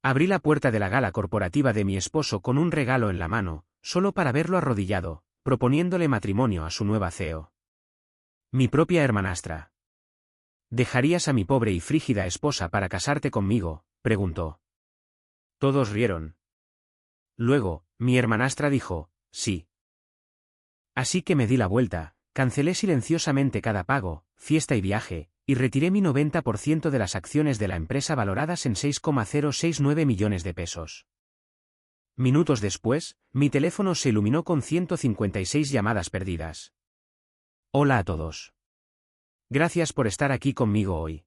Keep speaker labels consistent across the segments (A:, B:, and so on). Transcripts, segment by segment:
A: Abrí la puerta de la gala corporativa de mi esposo con un regalo en la mano, solo para verlo arrodillado, proponiéndole matrimonio a su nueva CEO. Mi propia hermanastra. ¿Dejarías a mi pobre y frígida esposa para casarte conmigo?, preguntó. Todos rieron. Luego, mi hermanastra dijo, sí. Así que me di la vuelta, cancelé silenciosamente cada pago, fiesta y viaje, y retiré mi 90% de las acciones de la empresa valoradas en 6,069 millones de pesos. Minutos después, mi teléfono se iluminó con 156 llamadas perdidas. Hola a todos. Gracias por estar aquí conmigo hoy.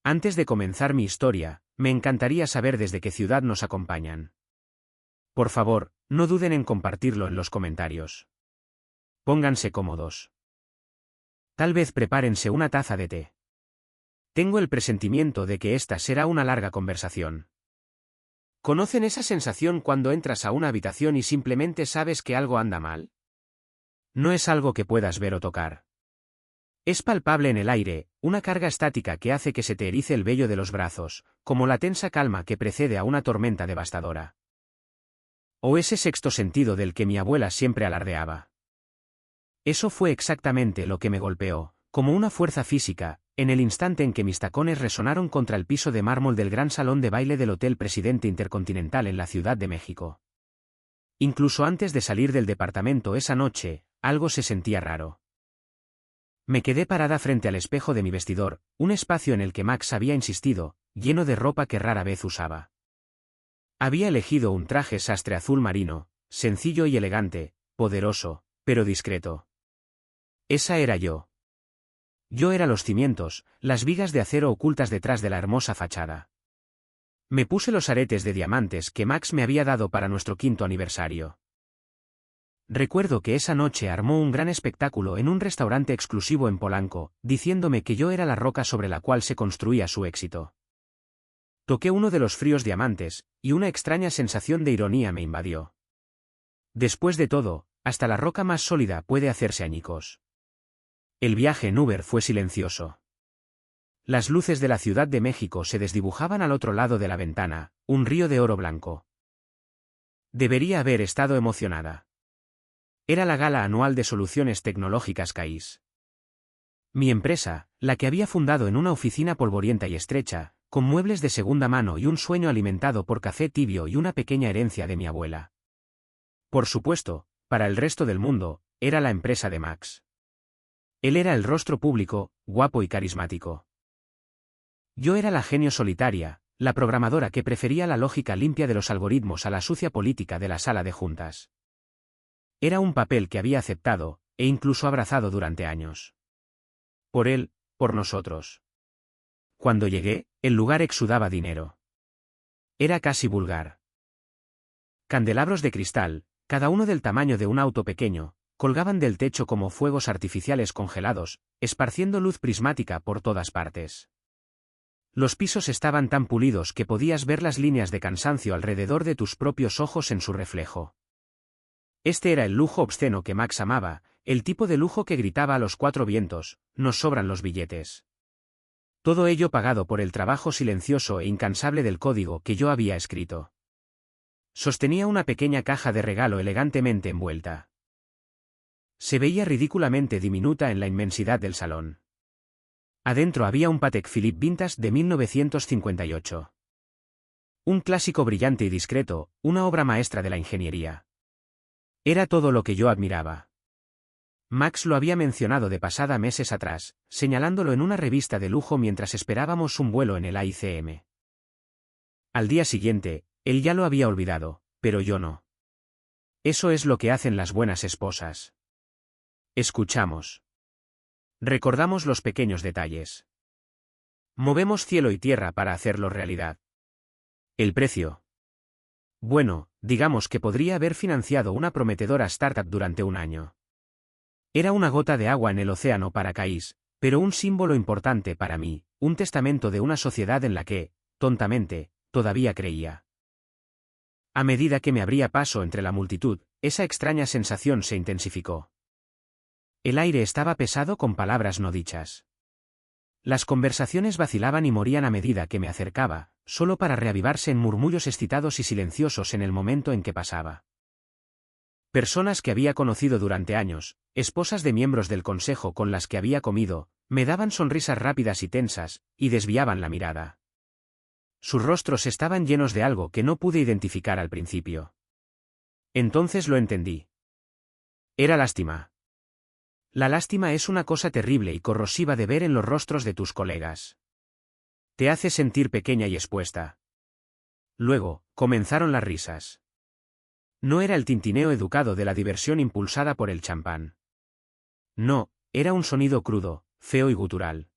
A: Antes de comenzar mi historia, me encantaría saber desde qué ciudad nos acompañan. Por favor, no duden en compartirlo en los comentarios. Pónganse cómodos. Tal vez prepárense una taza de té. Tengo el presentimiento de que esta será una larga conversación. ¿Conocen esa sensación cuando entras a una habitación y simplemente sabes que algo anda mal? No es algo que puedas ver o tocar. Es palpable en el aire, una carga estática que hace que se te erice el vello de los brazos, como la tensa calma que precede a una tormenta devastadora. O ese sexto sentido del que mi abuela siempre alardeaba. Eso fue exactamente lo que me golpeó, como una fuerza física, en el instante en que mis tacones resonaron contra el piso de mármol del gran salón de baile del Hotel Presidente Intercontinental en la Ciudad de México. Incluso antes de salir del departamento esa noche, algo se sentía raro. Me quedé parada frente al espejo de mi vestidor, un espacio en el que Max había insistido, lleno de ropa que rara vez usaba. Había elegido un traje sastre azul marino, sencillo y elegante, poderoso, pero discreto. Esa era yo. Yo era los cimientos, las vigas de acero ocultas detrás de la hermosa fachada. Me puse los aretes de diamantes que Max me había dado para nuestro 5º aniversario. Recuerdo que esa noche armó un gran espectáculo en un restaurante exclusivo en Polanco, diciéndome que yo era la roca sobre la cual se construía su éxito. Toqué uno de los fríos diamantes, y una extraña sensación de ironía me invadió. Después de todo, hasta la roca más sólida puede hacerse añicos. El viaje en Uber fue silencioso. Las luces de la Ciudad de México se desdibujaban al otro lado de la ventana, un río de oro blanco. Debería haber estado emocionada. Era la gala anual de soluciones tecnológicas CAIS. Mi empresa, la que había fundado en una oficina polvorienta y estrecha, con muebles de segunda mano y un sueño alimentado por café tibio y una pequeña herencia de mi abuela. Por supuesto, para el resto del mundo, era la empresa de Max. Él era el rostro público, guapo y carismático. Yo era la genio solitaria, la programadora que prefería la lógica limpia de los algoritmos a la sucia política de la sala de juntas. Era un papel que había aceptado, e incluso abrazado durante años. Por él, por nosotros. Cuando llegué, el lugar exudaba dinero. Era casi vulgar. Candelabros de cristal, cada uno del tamaño de un auto pequeño, colgaban del techo como fuegos artificiales congelados, esparciendo luz prismática por todas partes. Los pisos estaban tan pulidos que podías ver las líneas de cansancio alrededor de tus propios ojos en su reflejo. Este era el lujo obsceno que Max amaba, el tipo de lujo que gritaba a los 4 vientos, nos sobran los billetes. Todo ello pagado por el trabajo silencioso e incansable del código que yo había escrito. Sostenía una pequeña caja de regalo elegantemente envuelta. Se veía ridículamente diminuta en la inmensidad del salón. Adentro había un Patek Philippe Vintage de 1958. Un clásico brillante y discreto, una obra maestra de la ingeniería. Era todo lo que yo admiraba. Max lo había mencionado de pasada meses atrás, señalándolo en una revista de lujo mientras esperábamos un vuelo en el AICM. Al día siguiente, él ya lo había olvidado, pero yo no. Eso es lo que hacen las buenas esposas. Escuchamos. Recordamos los pequeños detalles. Movemos cielo y tierra para hacerlo realidad. El precio. Bueno, digamos que podría haber financiado una prometedora startup durante un año. Era una gota de agua en el océano para CAIS, pero un símbolo importante para mí, un testamento de una sociedad en la que, tontamente, todavía creía. A medida que me abría paso entre la multitud, esa extraña sensación se intensificó. El aire estaba pesado con palabras no dichas. Las conversaciones vacilaban y morían a medida que me acercaba, solo para reavivarse en murmullos excitados y silenciosos en el momento en que pasaba. Personas que había conocido durante años, esposas de miembros del consejo con las que había comido, me daban sonrisas rápidas y tensas, y desviaban la mirada. Sus rostros estaban llenos de algo que no pude identificar al principio. Entonces lo entendí. Era lástima. La lástima es una cosa terrible y corrosiva de ver en los rostros de tus colegas. Te hace sentir pequeña y expuesta. Luego, comenzaron las risas. No era el tintineo educado de la diversión impulsada por el champán. No, era un sonido crudo, feo y gutural.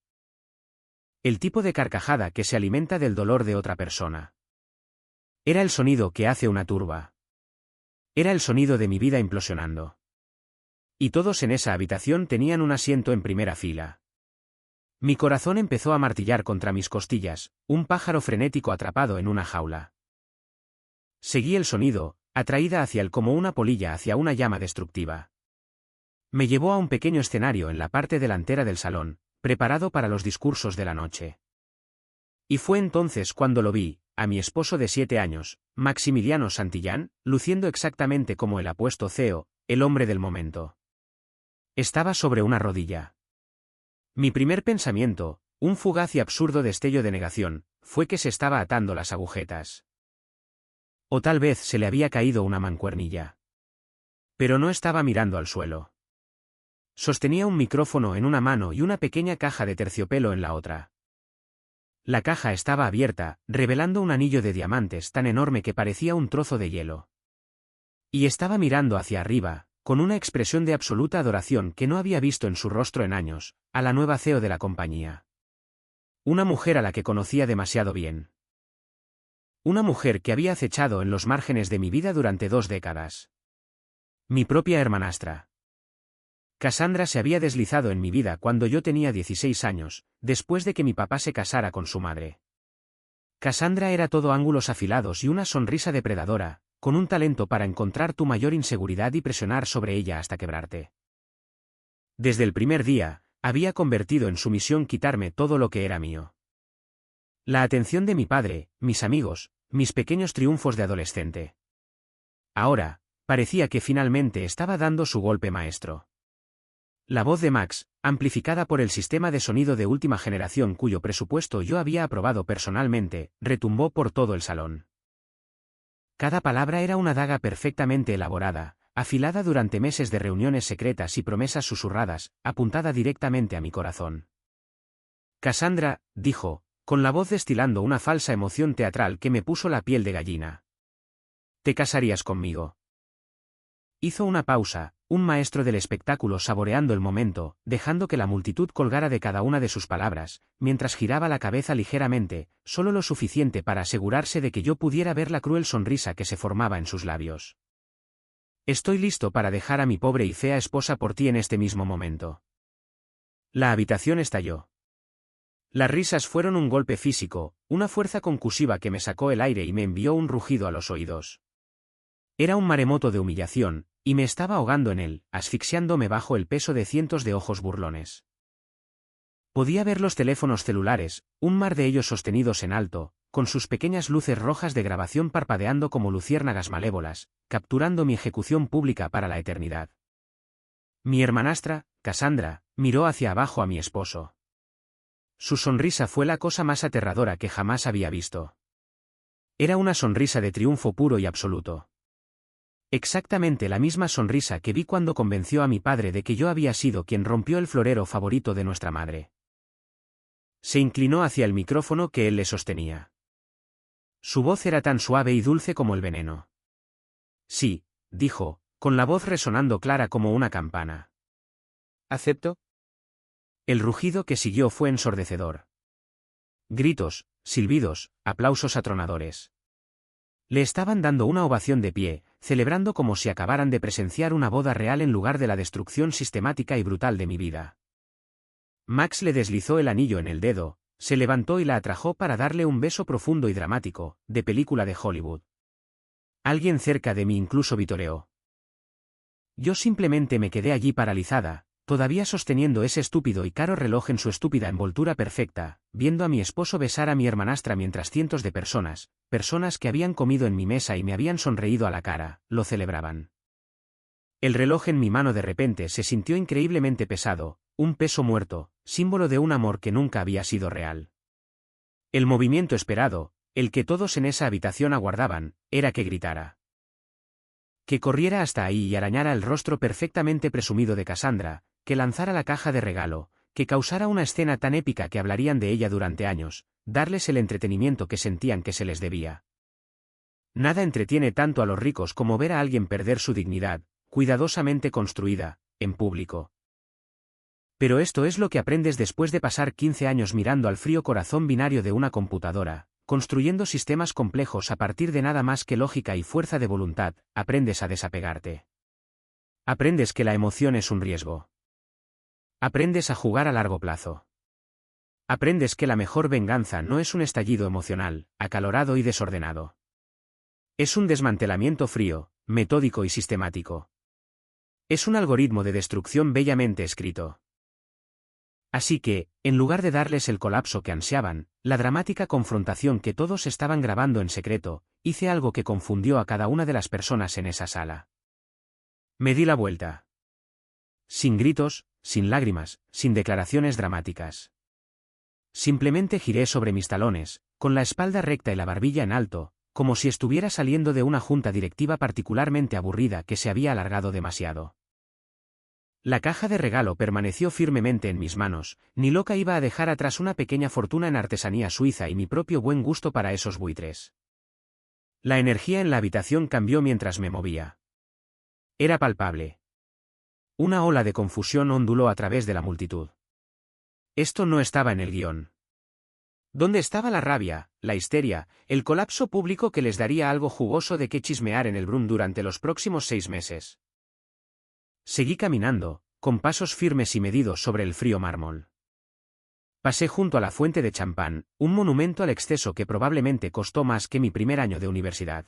A: El tipo de carcajada que se alimenta del dolor de otra persona. Era el sonido que hace una turba. Era el sonido de mi vida implosionando. Y todos en esa habitación tenían un asiento en primera fila. Mi corazón empezó a martillar contra mis costillas, un pájaro frenético atrapado en una jaula. Seguí el sonido, atraída hacia él como una polilla hacia una llama destructiva. Me llevó a un pequeño escenario en la parte delantera del salón, preparado para los discursos de la noche. Y fue entonces cuando lo vi, a mi esposo de 7 años, Maximiliano Santillán, luciendo exactamente como el apuesto CEO, el hombre del momento. Estaba sobre una rodilla. Mi primer pensamiento, un fugaz y absurdo destello de negación, fue que se estaba atando las agujetas. O tal vez se le había caído una mancuernilla. Pero no estaba mirando al suelo. Sostenía un micrófono en una mano y una pequeña caja de terciopelo en la otra. La caja estaba abierta, revelando un anillo de diamantes tan enorme que parecía un trozo de hielo. Y estaba mirando hacia arriba, con una expresión de absoluta adoración que no había visto en su rostro en años, a la nueva CEO de la compañía. Una mujer a la que conocía demasiado bien. Una mujer que había acechado en los márgenes de mi vida durante 2 décadas. Mi propia hermanastra. Cassandra se había deslizado en mi vida cuando yo tenía 16 años, después de que mi papá se casara con su madre. Cassandra era todo ángulos afilados y una sonrisa depredadora, con un talento para encontrar tu mayor inseguridad y presionar sobre ella hasta quebrarte. Desde el primer día, había convertido en su misión quitarme todo lo que era mío. La atención de mi padre, mis amigos, mis pequeños triunfos de adolescente. Ahora, parecía que finalmente estaba dando su golpe maestro. La voz de Max, amplificada por el sistema de sonido de última generación cuyo presupuesto yo había aprobado personalmente, retumbó por todo el salón. Cada palabra era una daga perfectamente elaborada, afilada durante meses de reuniones secretas y promesas susurradas, apuntada directamente a mi corazón. Cassandra, dijo, con la voz destilando una falsa emoción teatral que me puso la piel de gallina. ¿Te casarías conmigo? Hizo una pausa, un maestro del espectáculo saboreando el momento, dejando que la multitud colgara de cada una de sus palabras, mientras giraba la cabeza ligeramente, solo lo suficiente para asegurarse de que yo pudiera ver la cruel sonrisa que se formaba en sus labios. Estoy listo para dejar a mi pobre y fea esposa por ti en este mismo momento. La habitación estalló. Las risas fueron un golpe físico, una fuerza concusiva que me sacó el aire y me envió un rugido a los oídos. Era un maremoto de humillación, y me estaba ahogando en él, asfixiándome bajo el peso de cientos de ojos burlones. Podía ver los teléfonos celulares, un mar de ellos sostenidos en alto, con sus pequeñas luces rojas de grabación parpadeando como luciérnagas malévolas, capturando mi ejecución pública para la eternidad. Mi hermanastra, Cassandra, miró hacia abajo a mi esposo. Su sonrisa fue la cosa más aterradora que jamás había visto. Era una sonrisa de triunfo puro y absoluto. Exactamente la misma sonrisa que vi cuando convenció a mi padre de que yo había sido quien rompió el florero favorito de nuestra madre. Se inclinó hacia el micrófono que él le sostenía. Su voz era tan suave y dulce como el veneno. Sí, dijo, con la voz resonando clara como una campana. ¿Acepto? El rugido que siguió fue ensordecedor. Gritos, silbidos, aplausos atronadores. Le estaban dando una ovación de pie, celebrando como si acabaran de presenciar una boda real en lugar de la destrucción sistemática y brutal de mi vida. Max le deslizó el anillo en el dedo, se levantó y la atrajo para darle un beso profundo y dramático, de película de Hollywood. Alguien cerca de mí incluso vitoreó. Yo simplemente me quedé allí paralizada, todavía sosteniendo ese estúpido y caro reloj en su estúpida envoltura perfecta, viendo a mi esposo besar a mi hermanastra mientras cientos de personas que habían comido en mi mesa y me habían sonreído a la cara, lo celebraban. El reloj en mi mano de repente se sintió increíblemente pesado, un peso muerto, símbolo de un amor que nunca había sido real. El movimiento esperado, el que todos en esa habitación aguardaban, era que gritara. Que corriera hasta ahí y arañara el rostro perfectamente presumido de Cassandra, que lanzara la caja de regalo, que causara una escena tan épica que hablarían de ella durante años, darles el entretenimiento que sentían que se les debía. Nada entretiene tanto a los ricos como ver a alguien perder su dignidad, cuidadosamente construida, en público. Pero esto es lo que aprendes después de pasar 15 años mirando al frío corazón binario de una computadora, construyendo sistemas complejos a partir de nada más que lógica y fuerza de voluntad, aprendes a desapegarte. Aprendes que la emoción es un riesgo. Aprendes a jugar a largo plazo. Aprendes que la mejor venganza no es un estallido emocional, acalorado y desordenado. Es un desmantelamiento frío, metódico y sistemático. Es un algoritmo de destrucción bellamente escrito. Así que, en lugar de darles el colapso que ansiaban, la dramática confrontación que todos estaban grabando en secreto, hice algo que confundió a cada una de las personas en esa sala. Me di la vuelta. Sin gritos, sin lágrimas, sin declaraciones dramáticas. Simplemente giré sobre mis talones, con la espalda recta y la barbilla en alto, como si estuviera saliendo de una junta directiva particularmente aburrida que se había alargado demasiado. La caja de regalo permaneció firmemente en mis manos, ni loca iba a dejar atrás una pequeña fortuna en artesanía suiza y mi propio buen gusto para esos buitres. La energía en la habitación cambió mientras me movía. Era palpable. Una ola de confusión onduló a través de la multitud. Esto no estaba en el guión. ¿Dónde estaba la rabia, la histeria, el colapso público que les daría algo jugoso de qué chismear en el Brum durante los próximos 6 meses? Seguí caminando, con pasos firmes y medidos sobre el frío mármol. Pasé junto a la fuente de champán, un monumento al exceso que probablemente costó más que mi primer año de universidad.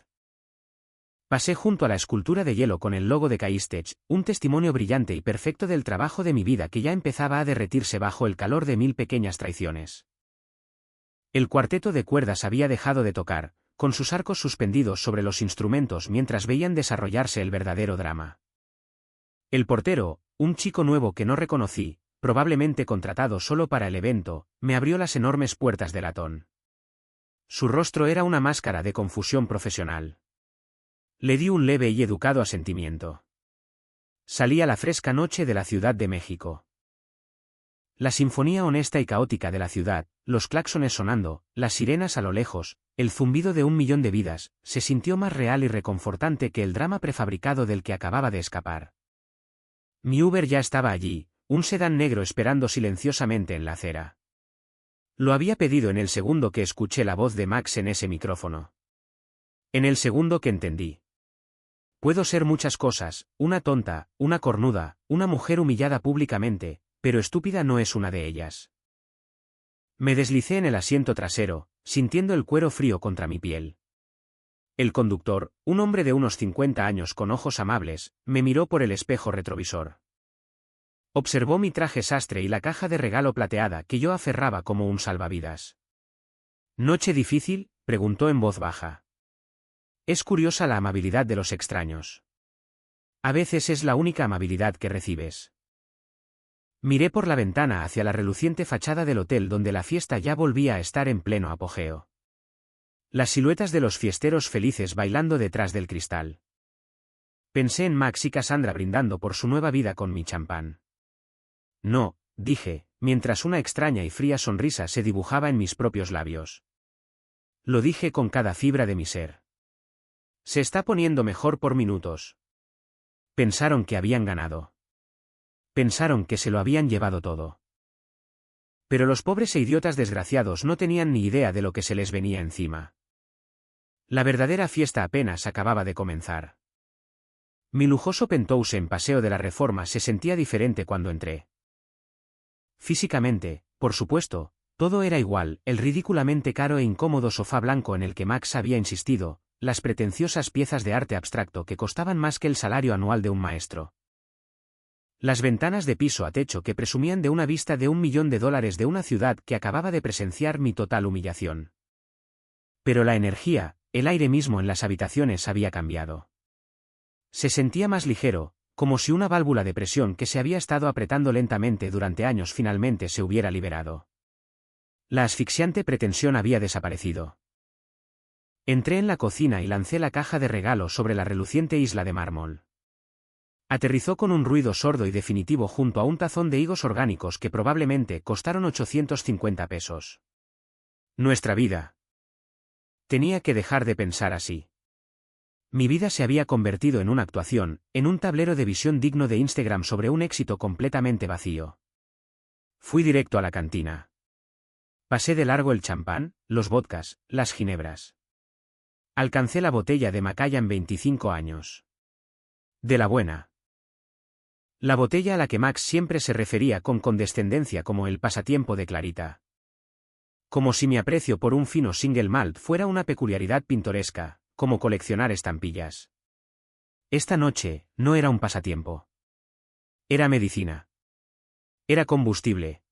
A: Pasé junto a la escultura de hielo con el logo de Caistech, un testimonio brillante y perfecto del trabajo de mi vida que ya empezaba a derretirse bajo el calor de 1000 pequeñas traiciones. El cuarteto de cuerdas había dejado de tocar, con sus arcos suspendidos sobre los instrumentos mientras veían desarrollarse el verdadero drama. El portero, un chico nuevo que no reconocí, probablemente contratado solo para el evento, me abrió las enormes puertas de latón. Su rostro era una máscara de confusión profesional. Le di un leve y educado asentimiento. Salí a la fresca noche de la Ciudad de México. La sinfonía honesta y caótica de la ciudad, los claxones sonando, las sirenas a lo lejos, el zumbido de 1.000.000 de vidas, se sintió más real y reconfortante que el drama prefabricado del que acababa de escapar. Mi Uber ya estaba allí, un sedán negro esperando silenciosamente en la acera. Lo había pedido en el segundo que escuché la voz de Max en ese micrófono. En el segundo que entendí. Puedo ser muchas cosas, una tonta, una cornuda, una mujer humillada públicamente, pero estúpida no es una de ellas. Me deslicé en el asiento trasero, sintiendo el cuero frío contra mi piel. El conductor, un hombre de unos 50 años con ojos amables, me miró por el espejo retrovisor. Observó mi traje sastre y la caja de regalo plateada que yo aferraba como un salvavidas. ¿Noche difícil?, preguntó en voz baja. Es curiosa la amabilidad de los extraños. A veces es la única amabilidad que recibes. Miré por la ventana hacia la reluciente fachada del hotel donde la fiesta ya volvía a estar en pleno apogeo. Las siluetas de los fiesteros felices bailando detrás del cristal. Pensé en Max y Cassandra brindando por su nueva vida con mi champán. No, dije, mientras una extraña y fría sonrisa se dibujaba en mis propios labios. Lo dije con cada fibra de mi ser. Se está poniendo mejor por minutos. Pensaron que habían ganado. Pensaron que se lo habían llevado todo. Pero los pobres e idiotas desgraciados no tenían ni idea de lo que se les venía encima. La verdadera fiesta apenas acababa de comenzar. Mi lujoso penthouse en Paseo de la Reforma se sentía diferente cuando entré. Físicamente, por supuesto, todo era igual, el ridículamente caro e incómodo sofá blanco en el que Max había insistido, las pretenciosas piezas de arte abstracto que costaban más que el salario anual de un maestro. Las ventanas de piso a techo que presumían de una vista de $1.000.000 de una ciudad que acababa de presenciar mi total humillación. Pero la energía, el aire mismo en las habitaciones había cambiado. Se sentía más ligero, como si una válvula de presión que se había estado apretando lentamente durante años finalmente se hubiera liberado. La asfixiante pretensión había desaparecido. Entré en la cocina y lancé la caja de regalo sobre la reluciente isla de mármol. Aterrizó con un ruido sordo y definitivo junto a un tazón de higos orgánicos que probablemente costaron 850 pesos. Nuestra vida. Tenía que dejar de pensar así. Mi vida se había convertido en una actuación, en un tablero de visión digno de Instagram sobre un éxito completamente vacío. Fui directo a la cantina. Pasé de largo el champán, los vodkas, las ginebras. Alcancé la botella de Macallan 25 años. De la buena. La botella a la que Max siempre se refería con condescendencia como el pasatiempo de Clarita. Como si mi aprecio por un fino single malt fuera una peculiaridad pintoresca, como coleccionar estampillas. Esta noche no era un pasatiempo. Era medicina. Era combustible.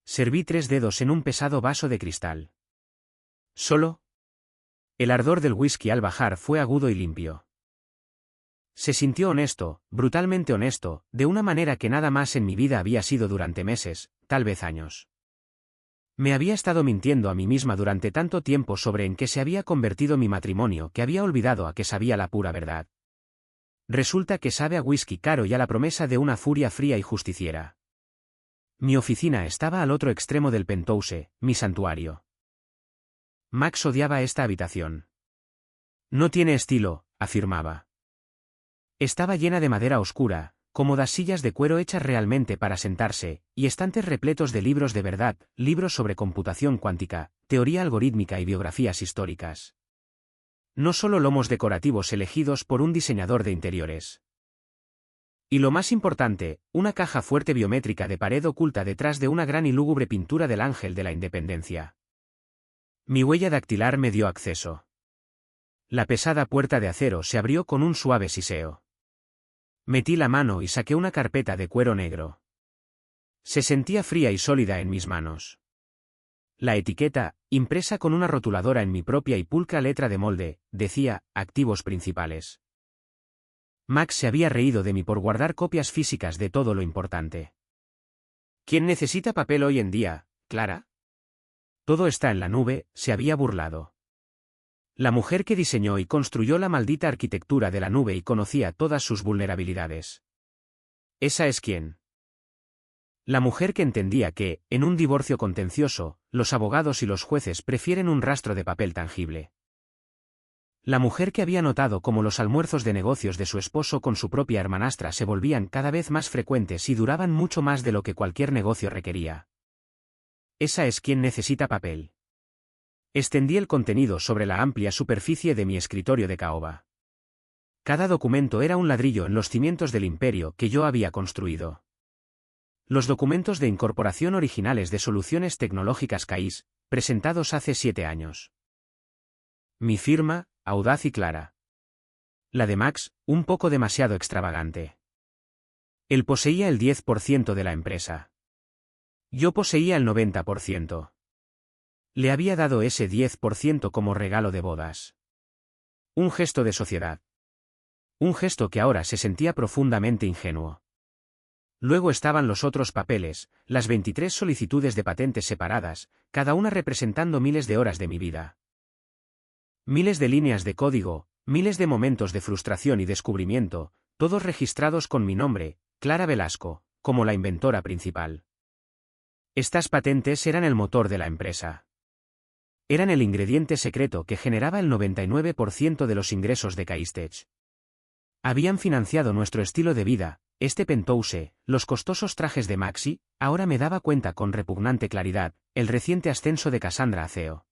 A: Serví 3 dedos en un pesado vaso de cristal. Solo. El ardor del whisky al bajar fue agudo y limpio. Se sintió honesto, brutalmente honesto, de una manera que nada más en mi vida había sido durante meses, tal vez años. Me había estado mintiendo a mí misma durante tanto tiempo sobre en qué se había convertido mi matrimonio que había olvidado a que sabía la pura verdad. Resulta que sabe a whisky caro y a la promesa de una furia fría y justiciera. Mi oficina estaba al otro extremo del penthouse, mi santuario. Max odiaba esta habitación. No tiene estilo, afirmaba. Estaba llena de madera oscura, cómodas sillas de cuero hechas realmente para sentarse, y estantes repletos de libros de verdad, libros sobre computación cuántica, teoría algorítmica y biografías históricas. No solo lomos decorativos elegidos por un diseñador de interiores. Y lo más importante, una caja fuerte biométrica de pared oculta detrás de una gran y lúgubre pintura del Ángel de la Independencia. Mi huella dactilar me dio acceso. La pesada puerta de acero se abrió con un suave siseo. Metí la mano y saqué una carpeta de cuero negro. Se sentía fría y sólida en mis manos. La etiqueta, impresa con una rotuladora en mi propia y pulcra letra de molde, decía, activos principales. Max se había reído de mí por guardar copias físicas de todo lo importante. ¿Quién necesita papel hoy en día, Clara? Todo está en la nube, se había burlado. La mujer que diseñó y construyó la maldita arquitectura de la nube y conocía todas sus vulnerabilidades. ¿Esa es quién? La mujer que entendía que, en un divorcio contencioso, los abogados y los jueces prefieren un rastro de papel tangible. La mujer que había notado cómo los almuerzos de negocios de su esposo con su propia hermanastra se volvían cada vez más frecuentes y duraban mucho más de lo que cualquier negocio requería. Esa es quien necesita papel. Extendí el contenido sobre la amplia superficie de mi escritorio de caoba. Cada documento era un ladrillo en los cimientos del imperio que yo había construido. Los documentos de incorporación originales de soluciones tecnológicas CAIS, presentados hace 7 años. Mi firma, audaz y clara. La de Max, un poco demasiado extravagante. Él poseía el 10% de la empresa. Yo poseía el 90%. Le había dado ese 10% como regalo de bodas. Un gesto de sociedad. Un gesto que ahora se sentía profundamente ingenuo. Luego estaban los otros papeles, las 23 solicitudes de patentes separadas, cada una representando miles de horas de mi vida. Miles de líneas de código, miles de momentos de frustración y descubrimiento, todos registrados con mi nombre, Clara Velasco, como la inventora principal. Estas patentes eran el motor de la empresa. Eran el ingrediente secreto que generaba el 99% de los ingresos de CAISTech. Habían financiado nuestro estilo de vida, este penthouse, los costosos trajes de Maxi, ahora me daba cuenta con repugnante claridad, el reciente ascenso de Cassandra a CEO.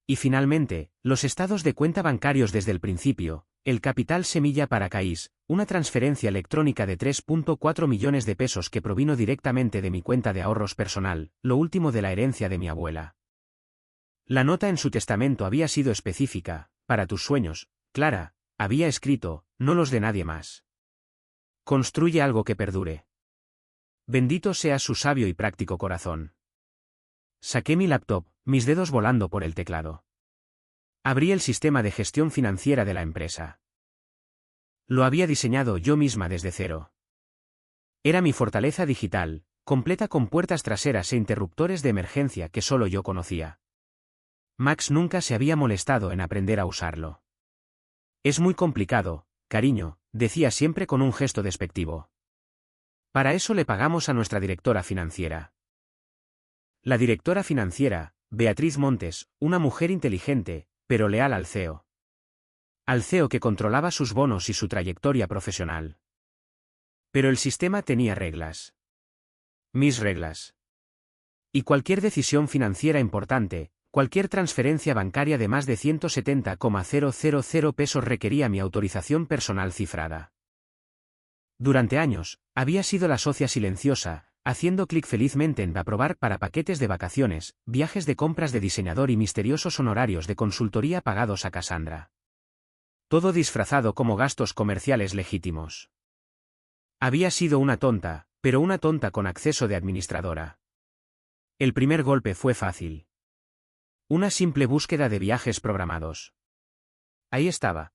A: Y finalmente, los estados de cuenta bancarios desde el principio, el capital semilla para CAIS, una transferencia electrónica de 3.4 millones de pesos que provino directamente de mi cuenta de ahorros personal, lo último de la herencia de mi abuela. La nota en su testamento había sido específica, para tus sueños, Clara, había escrito, no los de nadie más. Construye algo que perdure. Bendito sea su sabio y práctico corazón. Saqué mi laptop, mis dedos volando por el teclado. Abrí el sistema de gestión financiera de la empresa. Lo había diseñado yo misma desde cero. Era mi fortaleza digital, completa con puertas traseras e interruptores de emergencia que solo yo conocía. Max nunca se había molestado en aprender a usarlo. Es muy complicado, cariño, decía siempre con un gesto despectivo. Para eso le pagamos a nuestra directora financiera. La directora financiera, Beatriz Montes, una mujer inteligente, pero leal al CEO. Al CEO que controlaba sus bonos y su trayectoria profesional. Pero el sistema tenía reglas. Mis reglas. Y cualquier decisión financiera importante, cualquier transferencia bancaria de más de 170,000 pesos requería mi autorización personal cifrada. Durante años, había sido la socia silenciosa, haciendo clic felizmente en aprobar para paquetes de vacaciones, viajes de compras de diseñador y misteriosos honorarios de consultoría pagados a Cassandra. Todo disfrazado como gastos comerciales legítimos. Había sido una tonta, pero una tonta con acceso de administradora. El primer golpe fue fácil. Una simple búsqueda de viajes programados. Ahí estaba.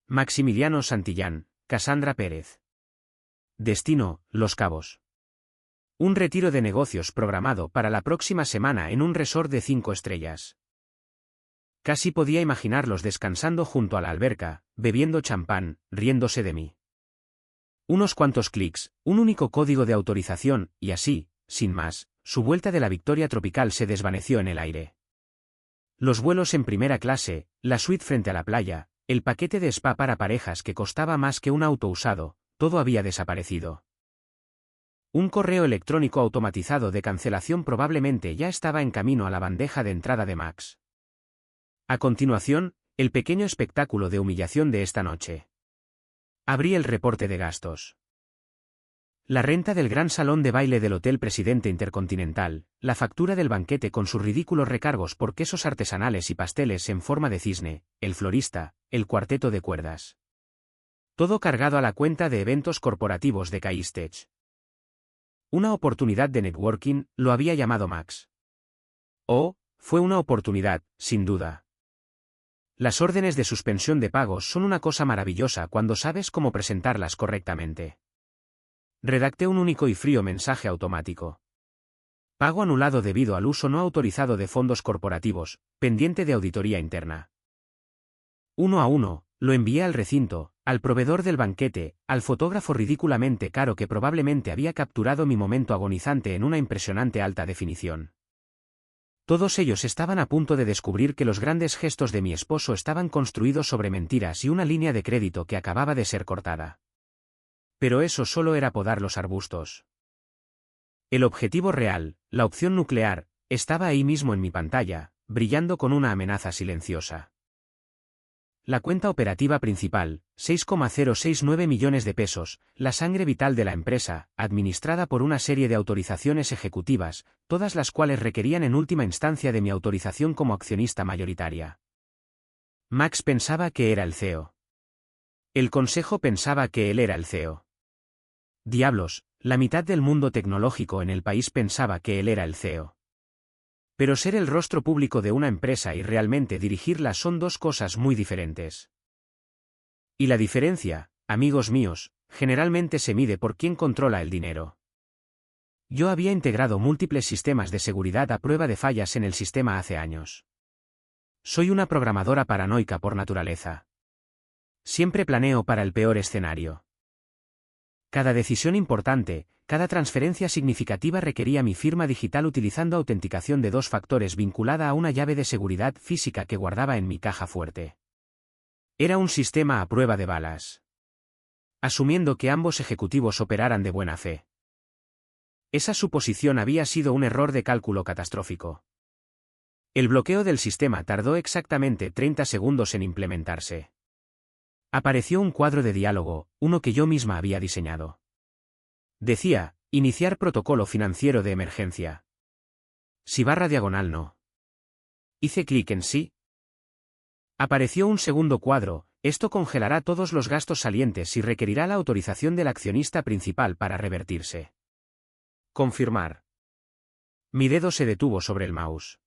A: Maximiliano Santillán, Cassandra Pérez. Destino, Los Cabos. Un retiro de negocios programado para la próxima semana en un resort de 5 estrellas. Casi podía imaginarlos descansando junto a la alberca, bebiendo champán, riéndose de mí. Unos cuantos clics, un único código de autorización, y así, sin más, su vuelta de la Victoria tropical se desvaneció en el aire. Los vuelos en primera clase, la suite frente a la playa, el paquete de spa para parejas que costaba más que un auto usado, todo había desaparecido. Un correo electrónico automatizado de cancelación probablemente ya estaba en camino a la bandeja de entrada de Max. A continuación, el pequeño espectáculo de humillación de esta noche. Abrí el reporte de gastos. La renta del gran salón de baile del Hotel Presidente Intercontinental, la factura del banquete con sus ridículos recargos por quesos artesanales y pasteles en forma de cisne, el florista, el cuarteto de cuerdas. Todo cargado a la cuenta de eventos corporativos de Caistech. Una oportunidad de networking, lo había llamado Max. Oh, fue una oportunidad, sin duda. Las órdenes de suspensión de pagos son una cosa maravillosa cuando sabes cómo presentarlas correctamente. Redacté un único y frío mensaje automático. Pago anulado debido al uso no autorizado de fondos corporativos, pendiente de auditoría interna. 1 a 1, lo envié al recinto, al proveedor del banquete, al fotógrafo ridículamente caro que probablemente había capturado mi momento agonizante en una impresionante alta definición. Todos ellos estaban a punto de descubrir que los grandes gestos de mi esposo estaban construidos sobre mentiras y una línea de crédito que acababa de ser cortada. Pero eso solo era podar los arbustos. El objetivo real, la opción nuclear, estaba ahí mismo en mi pantalla, brillando con una amenaza silenciosa. La cuenta operativa principal, 6,069 millones de pesos, la sangre vital de la empresa, administrada por una serie de autorizaciones ejecutivas, todas las cuales requerían en última instancia de mi autorización como accionista mayoritaria. Max pensaba que era el CEO. El consejo pensaba que él era el CEO. Diablos, la mitad del mundo tecnológico en el país pensaba que él era el CEO. Pero ser el rostro público de una empresa y realmente dirigirla son dos cosas muy diferentes. Y la diferencia, amigos míos, generalmente se mide por quién controla el dinero. Yo había integrado múltiples sistemas de seguridad a prueba de fallas en el sistema hace años. Soy una programadora paranoica por naturaleza. Siempre planeo para el peor escenario. Cada decisión importante, cada transferencia significativa requería mi firma digital utilizando autenticación de 2 factores vinculada a una llave de seguridad física que guardaba en mi caja fuerte. Era un sistema a prueba de balas. Asumiendo que ambos ejecutivos operaran de buena fe. Esa suposición había sido un error de cálculo catastrófico. El bloqueo del sistema tardó exactamente 30 segundos en implementarse. Apareció un cuadro de diálogo, uno que yo misma había diseñado. Decía, iniciar protocolo financiero de emergencia. Si /no. Hice clic en sí. Apareció un segundo cuadro, Esto congelará todos los gastos salientes y requerirá la autorización del accionista principal para revertirse. Confirmar. Mi dedo se detuvo sobre el mouse.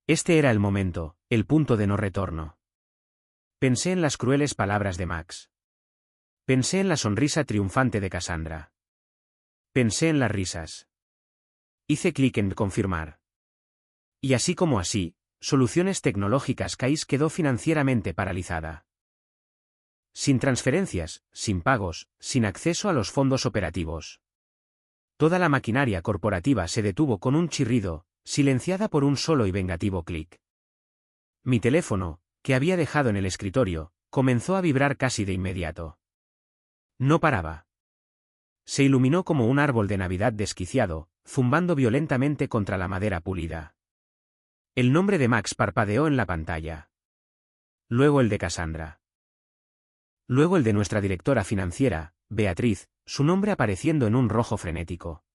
A: Este era el momento, el punto de no retorno. Pensé en las crueles palabras de Max. Pensé en la sonrisa triunfante de Cassandra. Pensé en las risas. Hice clic en confirmar. Y así como así, Soluciones Tecnológicas CAIS quedó financieramente paralizada. Sin transferencias, sin pagos, sin acceso a los fondos operativos. Toda la maquinaria corporativa se detuvo con un chirrido, silenciada por un solo y vengativo clic. Mi teléfono, que había dejado en el escritorio, comenzó a vibrar casi de inmediato. No paraba. Se iluminó como un árbol de Navidad desquiciado, zumbando violentamente contra la madera pulida. El nombre de Max parpadeó en la pantalla. Luego el de Cassandra. Luego el de nuestra directora financiera, Beatriz, su nombre apareciendo en un rojo frenético.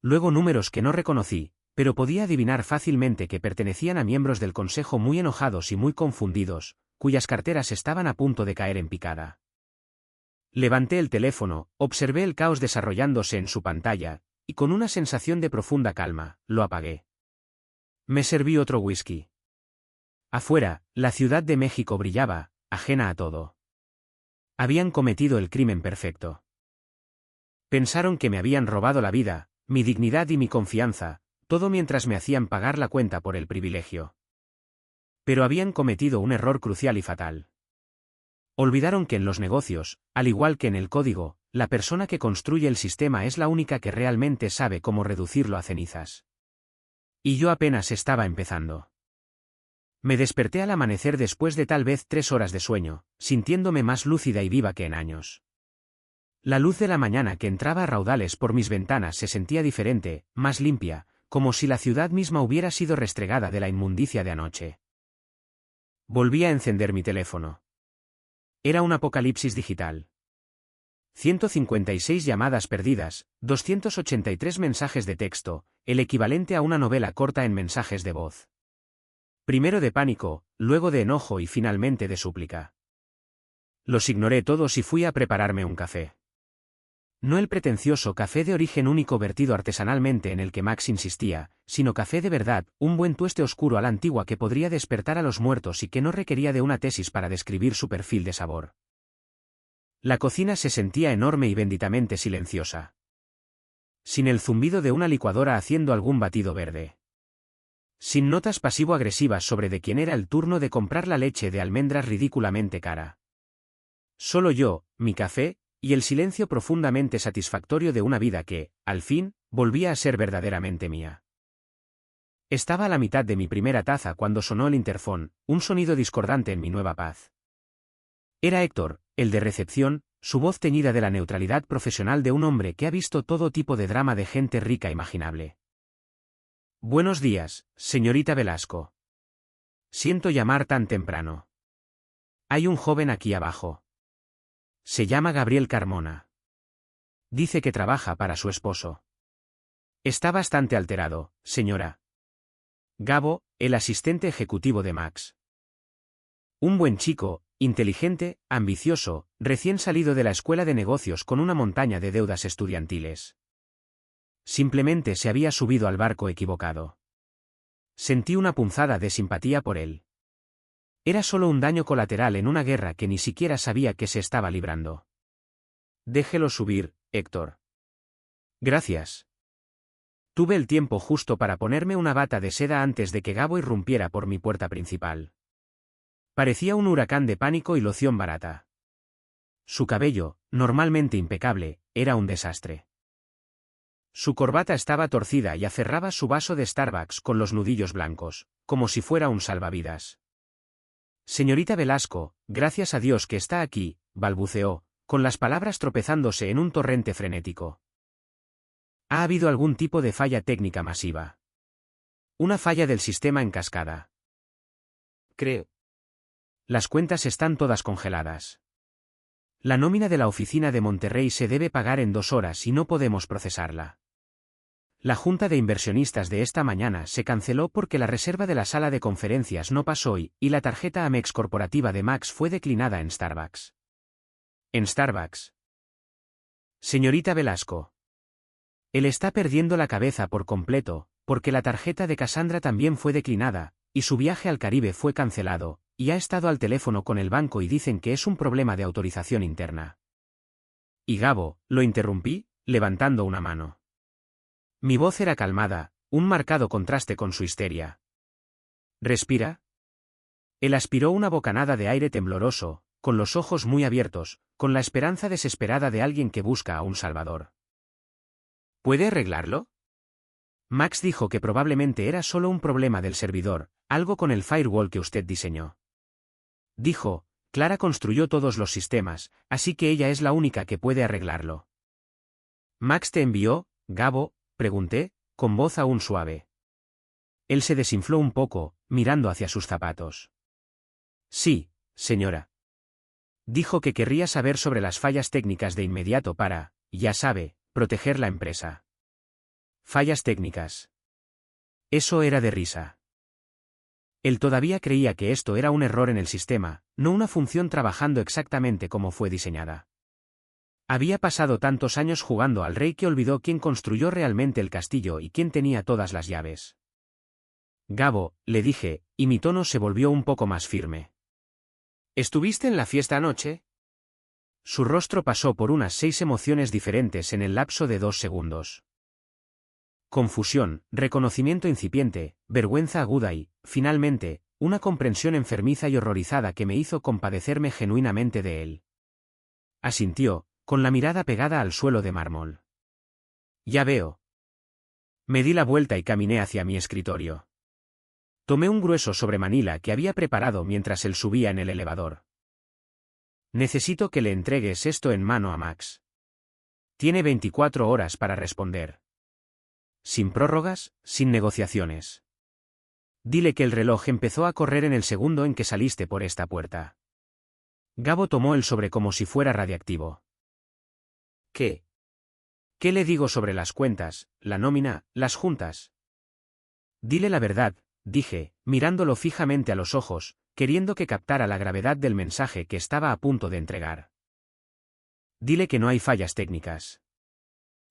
A: Luego números que no reconocí, pero podía adivinar fácilmente que pertenecían a miembros del consejo muy enojados y muy confundidos, cuyas carteras estaban a punto de caer en picada. Levanté el teléfono, observé el caos desarrollándose en su pantalla, y con una sensación de profunda calma, lo apagué. Me serví otro whisky. Afuera, la Ciudad de México brillaba, ajena a todo. Habían cometido el crimen perfecto. Pensaron que me habían robado la vida, mi dignidad y mi confianza, todo mientras me hacían pagar la cuenta por el privilegio. Pero habían cometido un error crucial y fatal. Olvidaron que en los negocios, al igual que en el código, la persona que construye el sistema es la única que realmente sabe cómo reducirlo a cenizas. Y yo apenas estaba empezando. Me desperté al amanecer después de tal vez 3 horas de sueño, sintiéndome más lúcida y viva que en años. La luz de la mañana que entraba a raudales por mis ventanas se sentía diferente, más limpia, como si la ciudad misma hubiera sido restregada de la inmundicia de anoche. Volví a encender mi teléfono. Era un apocalipsis digital. 156 llamadas perdidas, 283 mensajes de texto, el equivalente a una novela corta en mensajes de voz. Primero de pánico, luego de enojo y finalmente de súplica. Los ignoré todos y fui a prepararme un café. No el pretencioso café de origen único vertido artesanalmente en el que Max insistía, sino café de verdad, un buen tueste oscuro a la antigua que podría despertar a los muertos y que no requería de una tesis para describir su perfil de sabor. La cocina se sentía enorme y benditamente silenciosa. Sin el zumbido de una licuadora haciendo algún batido verde. Sin notas pasivo-agresivas sobre de quién era el turno de comprar la leche de almendras ridículamente cara. Solo yo, mi café, y el silencio profundamente satisfactorio de una vida que, al fin, volvía a ser verdaderamente mía. Estaba a la mitad de mi primera taza cuando sonó el interfón, un sonido discordante en mi nueva paz. Era Héctor, el de recepción, su voz teñida de la neutralidad profesional de un hombre que ha visto todo tipo de drama de gente rica imaginable. Buenos días, señorita Velasco. Siento llamar tan temprano. Hay un joven aquí abajo. Se llama Gabriel Carmona. Dice que trabaja para su esposo. Está bastante alterado, señora. Gabo, el asistente ejecutivo de Max. Un buen chico, inteligente, ambicioso, recién salido de la escuela de negocios con una montaña de deudas estudiantiles. Simplemente se había subido al barco equivocado. Sentí una punzada de simpatía por él. Era solo un daño colateral en una guerra que ni siquiera sabía que se estaba librando. Déjelo subir, Héctor. Gracias. Tuve el tiempo justo para ponerme una bata de seda antes de que Gabo irrumpiera por mi puerta principal. Parecía un huracán de pánico y loción barata. Su cabello, normalmente impecable, era un desastre. Su corbata estaba torcida y aferraba su vaso de Starbucks con los nudillos blancos, como si fuera un salvavidas. Señorita Velasco, gracias a Dios que está aquí, balbuceó, con las palabras tropezándose en un torrente frenético. Ha habido algún tipo de falla técnica masiva. Una falla del sistema en cascada. Creo. Las cuentas están todas congeladas. La nómina de la oficina de Monterrey se debe pagar en 2 horas y no podemos procesarla. La junta de inversionistas de esta mañana se canceló porque la reserva de la sala de conferencias no pasó y la tarjeta Amex corporativa de Max fue declinada en Starbucks. ¿En Starbucks? Señorita Velasco. Él está perdiendo la cabeza por completo, porque la tarjeta de Cassandra también fue declinada, y su viaje al Caribe fue cancelado, y ha estado al teléfono con el banco y dicen que es un problema de autorización interna. Y Gabo, lo interrumpí, levantando una mano. Mi voz era calmada, un marcado contraste con su histeria. ¿Respira? Él aspiró una bocanada de aire tembloroso, con los ojos muy abiertos, con la esperanza desesperada de alguien que busca a un salvador. ¿Puede arreglarlo? Max dijo que probablemente era solo un problema del servidor, algo con el firewall que usted diseñó. Dijo, Clara construyó todos los sistemas, así que ella es la única que puede arreglarlo. ¿Max te envió, Gabo? Pregunté, con voz aún suave. Él se desinfló un poco, mirando hacia sus zapatos. Sí, señora. Dijo que querría saber sobre las fallas técnicas de inmediato para, ya sabe, proteger la empresa. Fallas técnicas. Eso era de risa. Él todavía creía que esto era un error en el sistema, no una función trabajando exactamente como fue diseñada. Había pasado tantos años jugando al rey que olvidó quién construyó realmente el castillo y quién tenía todas las llaves. Gabo, le dije, y mi tono se volvió un poco más firme. ¿Estuviste en la fiesta anoche? Su rostro pasó por unas 6 emociones diferentes en el lapso de 2 segundos. Confusión, reconocimiento incipiente, vergüenza aguda y, finalmente, una comprensión enfermiza y horrorizada que me hizo compadecerme genuinamente de él. Asintió, con la mirada pegada al suelo de mármol. Ya veo. Me di la vuelta y caminé hacia mi escritorio. Tomé un grueso sobre Manila que había preparado mientras él subía en el elevador. Necesito que le entregues esto en mano a Max. Tiene 24 horas para responder. Sin prórrogas, sin negociaciones. Dile que el reloj empezó a correr en el segundo en que saliste por esta puerta. Gabo tomó el sobre como si fuera radiactivo. ¿Qué? ¿Qué le digo sobre las cuentas, la nómina, las juntas? Dile la verdad, dije, mirándolo fijamente a los ojos, queriendo que captara la gravedad del mensaje que estaba a punto de entregar. Dile que no hay fallas técnicas.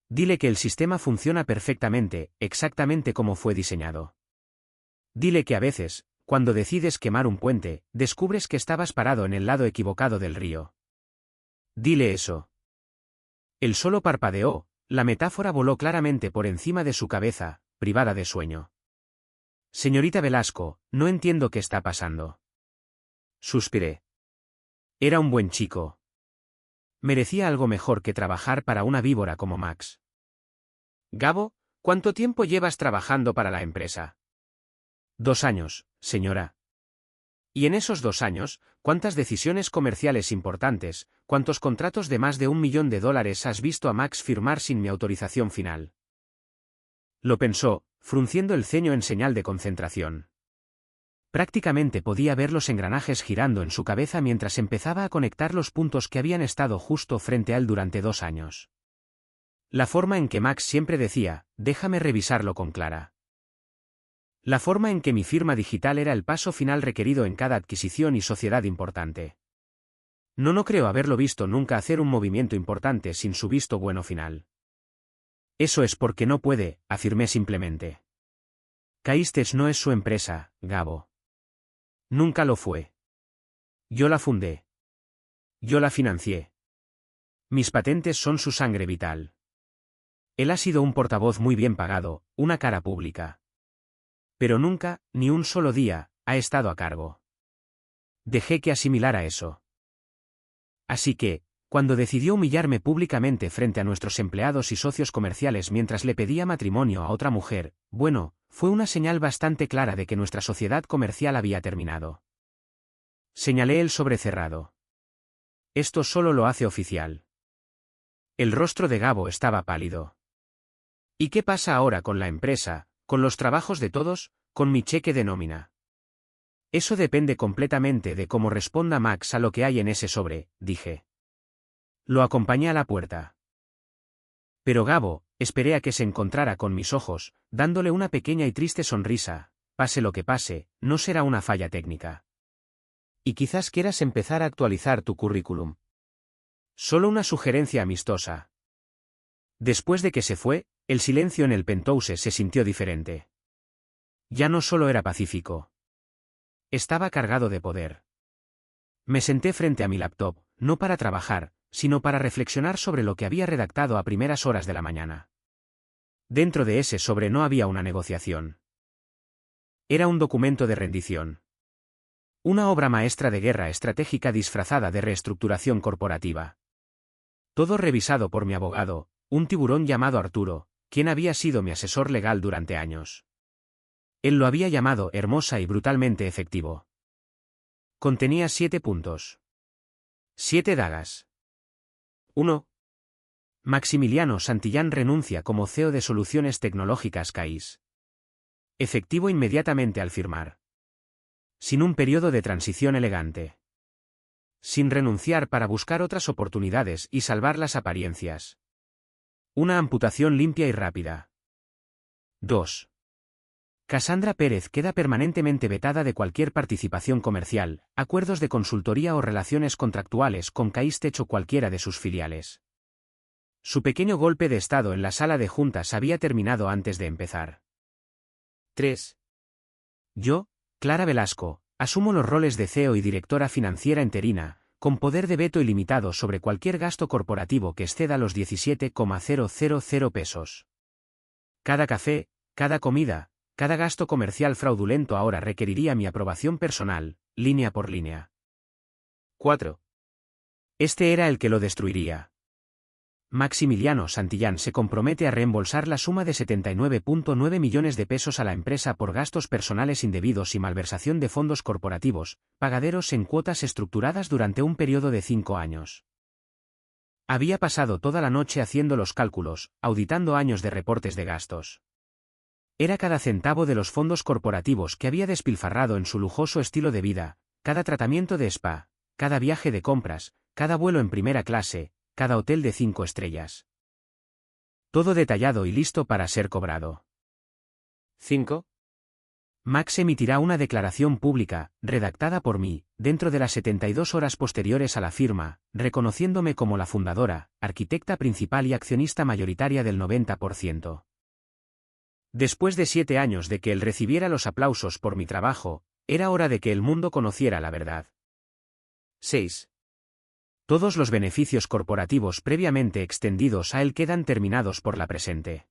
A: Dile que el sistema funciona perfectamente, exactamente como fue diseñado. Dile que a veces, cuando decides quemar un puente, descubres que estabas parado en el lado equivocado del río. Dile eso. Él solo parpadeó, la metáfora voló claramente por encima de su cabeza, privada de sueño. Señorita Velasco, no entiendo qué está pasando. Suspiré. Era un buen chico. Merecía algo mejor que trabajar para una víbora como Max. Gabo, ¿cuánto tiempo llevas trabajando para la empresa? 2 años, señora. Y en esos 2 años, ¿cuántas decisiones comerciales importantes, cuántos contratos de más de $1 millón has visto a Max firmar sin mi autorización final? Lo pensó, frunciendo el ceño en señal de concentración. Prácticamente podía ver los engranajes girando en su cabeza mientras empezaba a conectar los puntos que habían estado justo frente a él durante 2 años. La forma en que Max siempre decía, déjame revisarlo con Clara. La forma en que mi firma digital era el paso final requerido en cada adquisición y sociedad importante. No creo haberlo visto nunca hacer un movimiento importante sin su visto bueno final. Eso es porque no puede, afirmé simplemente. Caístes no es su empresa, Gabo. Nunca lo fue. Yo la fundé. Yo la financié. Mis patentes son su sangre vital. Él ha sido un portavoz muy bien pagado, una cara pública. Pero nunca, ni un solo día, ha estado a cargo. Dejé que asimilara eso. Así que, cuando decidió humillarme públicamente frente a nuestros empleados y socios comerciales mientras le pedía matrimonio a otra mujer, bueno, fue una señal bastante clara de que nuestra sociedad comercial había terminado. Señalé el sobre cerrado. Esto solo lo hace oficial. El rostro de Gabo estaba pálido. ¿Y qué pasa ahora con la empresa, con los trabajos de todos, con mi cheque de nómina? Eso depende completamente de cómo responda Max a lo que hay en ese sobre, dije. Lo acompañé a la puerta. Pero Gabo, Esperé a que se encontrara con mis ojos, dándole una pequeña y triste sonrisa. Pase lo que pase, no será una falla técnica. Y quizás quieras empezar a actualizar tu currículum. Solo una sugerencia amistosa. Después de que se fue, el silencio en el penthouse se sintió diferente. Ya no solo era pacífico. Estaba cargado de poder. Me senté frente a mi laptop, no para trabajar, sino para reflexionar sobre lo que había redactado a primeras horas de la mañana. Dentro de ese sobre no había una negociación. Era un documento de rendición. Una obra maestra de guerra estratégica disfrazada de reestructuración corporativa. Todo revisado por mi abogado, un tiburón llamado Arturo, quien había sido mi asesor legal durante años. Él lo había llamado hermosa y brutalmente efectivo. Contenía 7 puntos. 7 dagas. 1. Maximiliano Santillán renuncia como CEO de Soluciones Tecnológicas CAIS. Efectivo inmediatamente al firmar. Sin un periodo de transición elegante. Sin renunciar para buscar otras oportunidades y salvar las apariencias. Una amputación limpia y rápida. 2. Cassandra Pérez queda permanentemente vetada de cualquier participación comercial, acuerdos de consultoría o relaciones contractuales con CAIS o cualquiera de sus filiales. Su pequeño golpe de estado en la sala de juntas había terminado antes de empezar. 3. Yo, Clara Velasco, asumo los roles de CEO y directora financiera interina, con poder de veto ilimitado sobre cualquier gasto corporativo que exceda los 17,000 pesos. Cada café, cada comida, cada gasto comercial fraudulento ahora requeriría mi aprobación personal, línea por línea. 4. Este era el que lo destruiría. Maximiliano Santillán se compromete a reembolsar la suma de 79,9 millones de pesos a la empresa por gastos personales indebidos y malversación de fondos corporativos, pagaderos en cuotas estructuradas durante un periodo de 5 años. Había pasado toda la noche haciendo los cálculos, auditando años de reportes de gastos. Era cada centavo de los fondos corporativos que había despilfarrado en su lujoso estilo de vida, cada tratamiento de spa, cada viaje de compras, cada vuelo en primera clase, cada hotel de 5 estrellas. Todo detallado y listo para ser cobrado. 5. Max emitirá una declaración pública, redactada por mí, dentro de las 72 horas posteriores a la firma, reconociéndome como la fundadora, arquitecta principal y accionista mayoritaria del 90%. Después de 7 años de que él recibiera los aplausos por mi trabajo, era hora de que el mundo conociera la verdad. 6. Todos los beneficios corporativos previamente extendidos a él quedan terminados por la presente.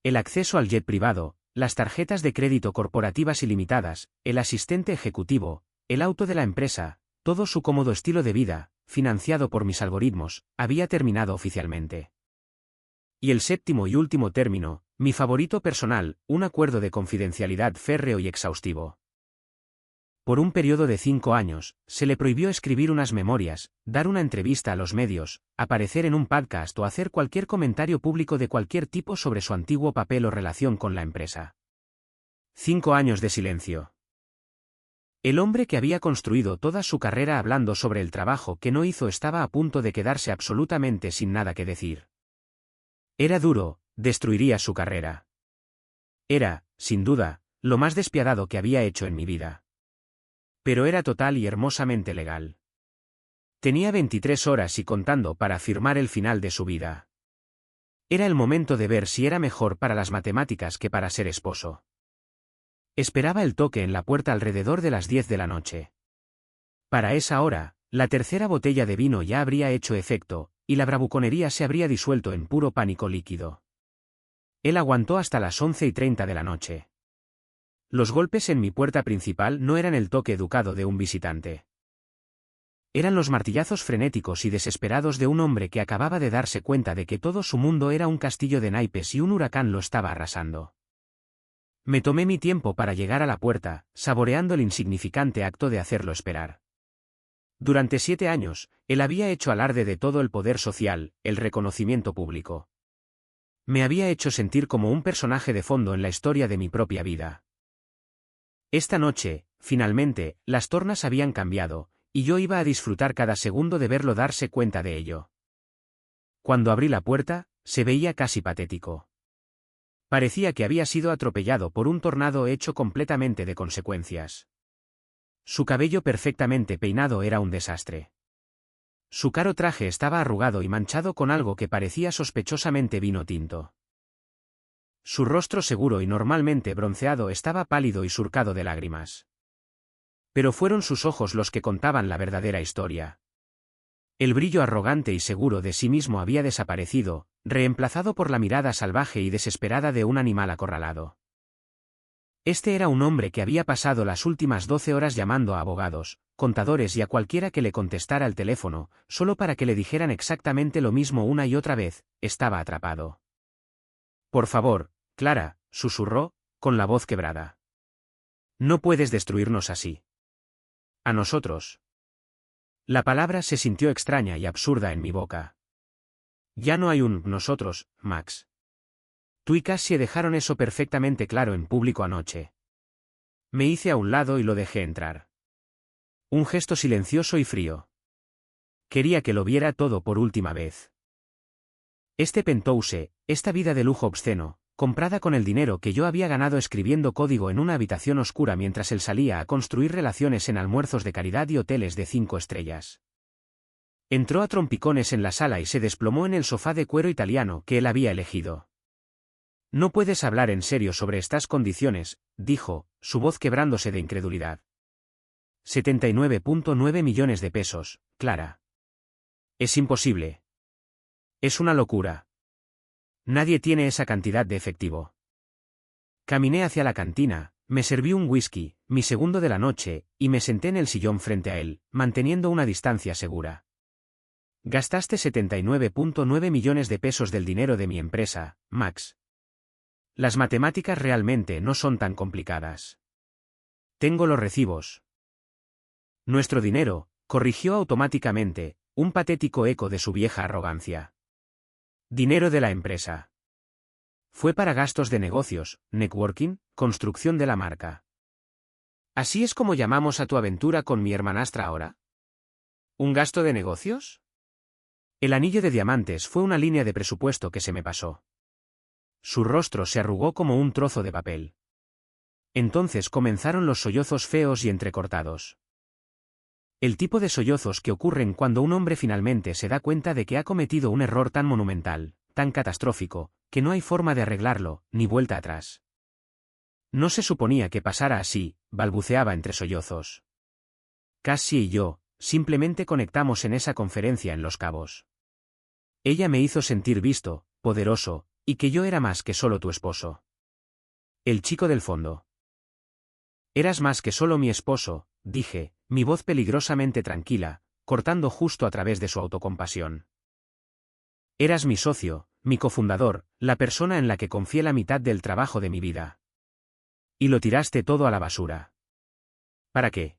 A: El acceso al jet privado, las tarjetas de crédito corporativas ilimitadas, el asistente ejecutivo, el auto de la empresa, todo su cómodo estilo de vida, financiado por mis algoritmos, había terminado oficialmente. Y el séptimo y último término, mi favorito personal, un acuerdo de confidencialidad férreo y exhaustivo. Por un periodo de 5 años, se le prohibió escribir unas memorias, dar una entrevista a los medios, aparecer en un podcast o hacer cualquier comentario público de cualquier tipo sobre su antiguo papel o relación con la empresa. 5 años de silencio. El hombre que había construido toda su carrera hablando sobre el trabajo que no hizo estaba a punto de quedarse absolutamente sin nada que decir. Era duro, destruiría su carrera. Era, sin duda, lo más despiadado que había hecho en mi vida. Pero era total y hermosamente legal. Tenía 23 horas y contando para firmar el final de su vida. Era el momento de ver si era mejor para las matemáticas que para ser esposo. Esperaba el toque en la puerta alrededor de las 10 de la noche. Para esa hora, la tercera botella de vino ya habría hecho efecto, y la bravuconería se habría disuelto en puro pánico líquido. Él aguantó hasta las 11:30 de la noche. Los golpes en mi puerta principal no eran el toque educado de un visitante. Eran los martillazos frenéticos y desesperados de un hombre que acababa de darse cuenta de que todo su mundo era un castillo de naipes y un huracán lo estaba arrasando. Me tomé mi tiempo para llegar a la puerta, saboreando el insignificante acto de hacerlo esperar. Durante 7 años, él había hecho alarde de todo el poder social, el reconocimiento público. Me había hecho sentir como un personaje de fondo en la historia de mi propia vida. Esta noche, finalmente, las tornas habían cambiado, y yo iba a disfrutar cada segundo de verlo darse cuenta de ello. Cuando abrí la puerta, Se veía casi patético. Parecía que había sido atropellado por un tornado hecho completamente de consecuencias. Su cabello perfectamente peinado era un desastre. Su caro traje estaba arrugado y manchado con algo que parecía sospechosamente vino tinto. Su rostro seguro y normalmente bronceado estaba pálido y surcado de lágrimas. Pero fueron sus ojos los que contaban la verdadera historia. El brillo arrogante y seguro de sí mismo había desaparecido, reemplazado por la mirada salvaje y desesperada de un animal acorralado. Este era un hombre que había pasado las últimas 12 horas llamando a abogados, contadores y a cualquiera que le contestara al teléfono, solo para que le dijeran exactamente lo mismo una y otra vez: estaba atrapado. Por favor, Clara, susurró, con la voz quebrada. No puedes destruirnos así. A nosotros. La palabra se sintió extraña y absurda en mi boca. Ya no hay un nosotros, Max. Tú y Cassie dejaron eso perfectamente claro en público anoche. Me hice a un lado y lo dejé entrar. Un gesto silencioso y frío. Quería que lo viera todo por última vez. Este penthouse, esta vida de lujo obsceno, comprada con el dinero que yo había ganado escribiendo código en una habitación oscura mientras él salía a construir relaciones en almuerzos de caridad y hoteles de 5 estrellas. Entró a trompicones en la sala y se desplomó en el sofá de cuero italiano que él había elegido. No puedes hablar en serio sobre estas condiciones, dijo, su voz quebrándose de incredulidad. 79,9 millones de pesos, Clara. Es imposible. Es una locura. Nadie tiene esa cantidad de efectivo. Caminé hacia la cantina, me serví un whisky, mi segundo de la noche, y me senté en el sillón frente a él, manteniendo una distancia segura. Gastaste 79,9 millones de pesos del dinero de mi empresa, Max. Las matemáticas realmente no son tan complicadas. Tengo los recibos. Nuestro dinero, corrigió automáticamente, un patético eco de su vieja arrogancia. Dinero de la empresa. Fue para gastos de negocios, networking, construcción de la marca. ¿Así es como llamamos a tu aventura con mi hermanastra ahora? ¿Un gasto de negocios? El anillo de diamantes fue una línea de presupuesto que se me pasó. Su rostro se arrugó como un trozo de papel. Entonces comenzaron los sollozos feos y entrecortados. El tipo de sollozos que ocurren cuando un hombre finalmente se da cuenta de que ha cometido un error tan monumental, tan catastrófico, que no hay forma de arreglarlo, ni vuelta atrás. No se suponía que pasara así, balbuceaba entre sollozos. Cassie y yo, simplemente conectamos en esa conferencia en Los Cabos. Ella me hizo sentir visto, poderoso, y que yo era más que solo tu esposo. El chico del fondo. Eras más que solo mi esposo, dije, mi voz peligrosamente tranquila, cortando justo a través de su autocompasión. Eras mi socio, mi cofundador, la persona en la que confié la mitad del trabajo de mi vida. Y lo tiraste todo a la basura. ¿Para qué?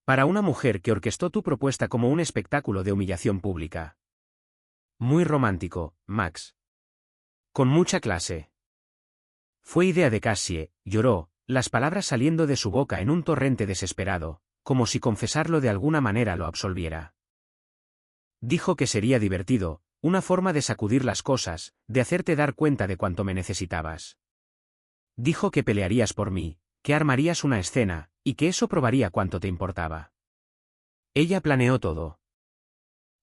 A: Para una mujer que orquestó tu propuesta como un espectáculo de humillación pública. Muy romántico, Max. Con mucha clase. Fue idea de Cassie, lloró, las palabras saliendo de su boca en un torrente desesperado, como si confesarlo de alguna manera lo absolviera. Dijo que sería divertido, una forma de sacudir las cosas, de hacerte dar cuenta de cuánto me necesitabas. Dijo que pelearías por mí, que armarías una escena, y que eso probaría cuánto te importaba. Ella planeó todo.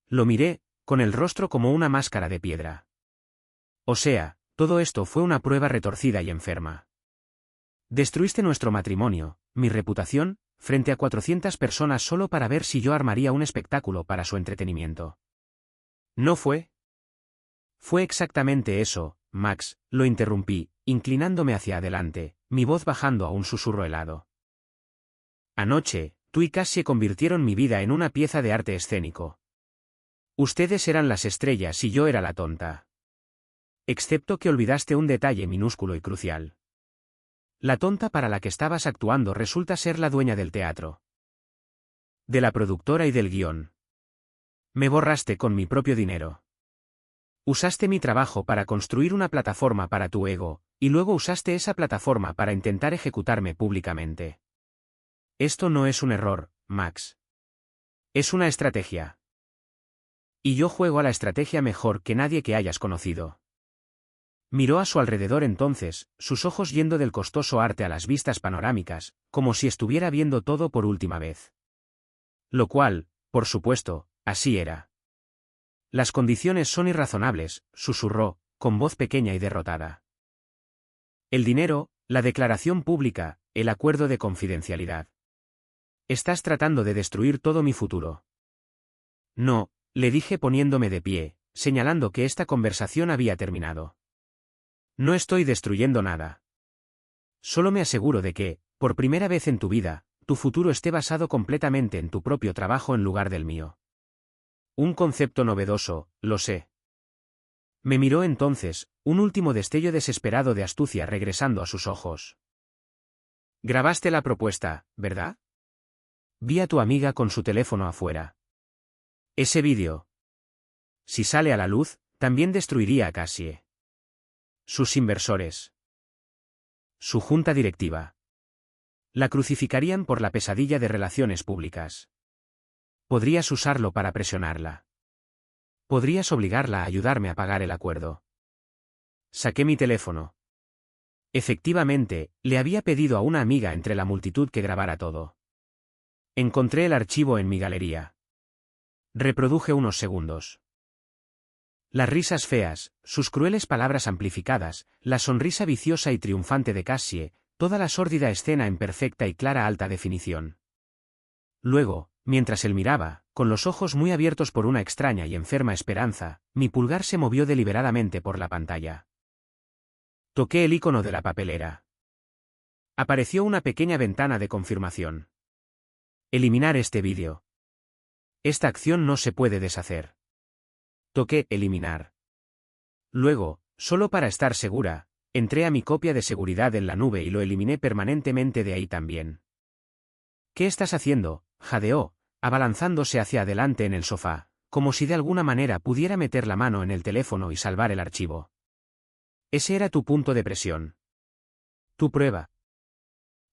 A: Lo miré, con el rostro como una máscara de piedra. O sea, todo esto fue una prueba retorcida y enferma. Destruiste nuestro matrimonio, mi reputación, frente a 400 personas solo para ver si yo armaría un espectáculo para su entretenimiento. ¿No fue? Fue exactamente eso, Max, lo interrumpí, inclinándome hacia adelante, mi voz bajando a un susurro helado. Anoche, tú y Cassie convirtieron mi vida en una pieza de arte escénico. Ustedes eran las estrellas y yo era la tonta. Excepto que olvidaste un detalle minúsculo y crucial. La tonta para la que estabas actuando resulta ser la dueña del teatro. De la productora y del guión. Me borraste con mi propio dinero. Usaste mi trabajo para construir una plataforma para tu ego, y luego usaste esa plataforma para intentar ejecutarme públicamente. Esto no es un error, Max. Es una estrategia. Y yo juego a la estrategia mejor que nadie que hayas conocido. Miró a su alrededor entonces, sus ojos yendo del costoso arte a las vistas panorámicas, como si estuviera viendo todo por última vez. Lo cual, por supuesto, así era. Las condiciones son irrazonables, susurró, con voz pequeña y derrotada. El dinero, la declaración pública, el acuerdo de confidencialidad. Estás tratando de destruir todo mi futuro. No, le dije poniéndome de pie, señalando que esta conversación había terminado. No estoy destruyendo nada. Solo me aseguro de que, por primera vez en tu vida, tu futuro esté basado completamente en tu propio trabajo en lugar del mío. Un concepto novedoso, lo sé. Me miró entonces, un último destello desesperado de astucia regresando a sus ojos. Grabaste la propuesta, ¿verdad? Vi a tu amiga con su teléfono afuera. Ese vídeo. Si sale a la luz, también destruiría a Cassie. Sus inversores. Su junta directiva. La crucificarían por la pesadilla de relaciones públicas. Podrías usarlo para presionarla. Podrías obligarla a ayudarme a pagar el acuerdo. Saqué mi teléfono. Efectivamente, le había pedido a una amiga entre la multitud que grabara todo. Encontré el archivo en mi galería. Reproduje unos segundos. Las risas feas, sus crueles palabras amplificadas, la sonrisa viciosa y triunfante de Cassie, toda la sórdida escena en perfecta y clara alta definición. Luego, mientras él miraba, con los ojos muy abiertos por una extraña y enferma esperanza, mi pulgar se movió deliberadamente por la pantalla. Toqué el icono de la papelera. Apareció una pequeña ventana de confirmación. Eliminar este vídeo. Esta acción no se puede deshacer. Toqué eliminar. Luego, solo para estar segura, entré a mi copia de seguridad en la nube y lo eliminé permanentemente de ahí también. ¿Qué estás haciendo?, jadeó, abalanzándose hacia adelante en el sofá, como si de alguna manera pudiera meter la mano en el teléfono y salvar el archivo. Ese era tu punto de presión. Tu prueba.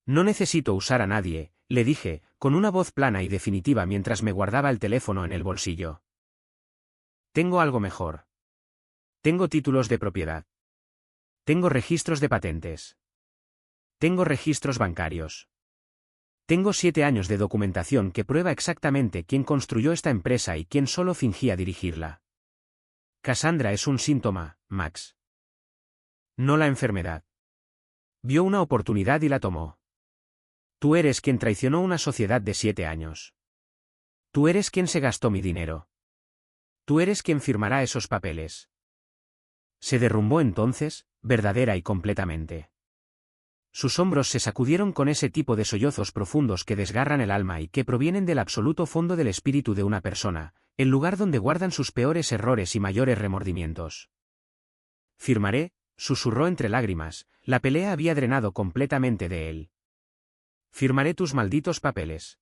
A: No necesito usar a nadie, le dije, con una voz plana y definitiva mientras me guardaba el teléfono en el bolsillo. Tengo algo mejor. Tengo títulos de propiedad. Tengo registros de patentes. Tengo registros bancarios. Tengo 7 años de documentación que prueba exactamente quién construyó esta empresa y quién solo fingía dirigirla. Cassandra es un síntoma, Max. No la enfermedad. Vio una oportunidad y la tomó. Tú eres quien traicionó una sociedad de 7 años. Tú eres quien se gastó mi dinero. Tú eres quien firmará esos papeles. Se derrumbó entonces, verdadera y completamente. Sus hombros se sacudieron con ese tipo de sollozos profundos que desgarran el alma y que provienen del absoluto fondo del espíritu de una persona, el lugar donde guardan sus peores errores y mayores remordimientos. Firmaré, susurró entre lágrimas, la pelea había drenado completamente de él. Firmaré tus malditos papeles.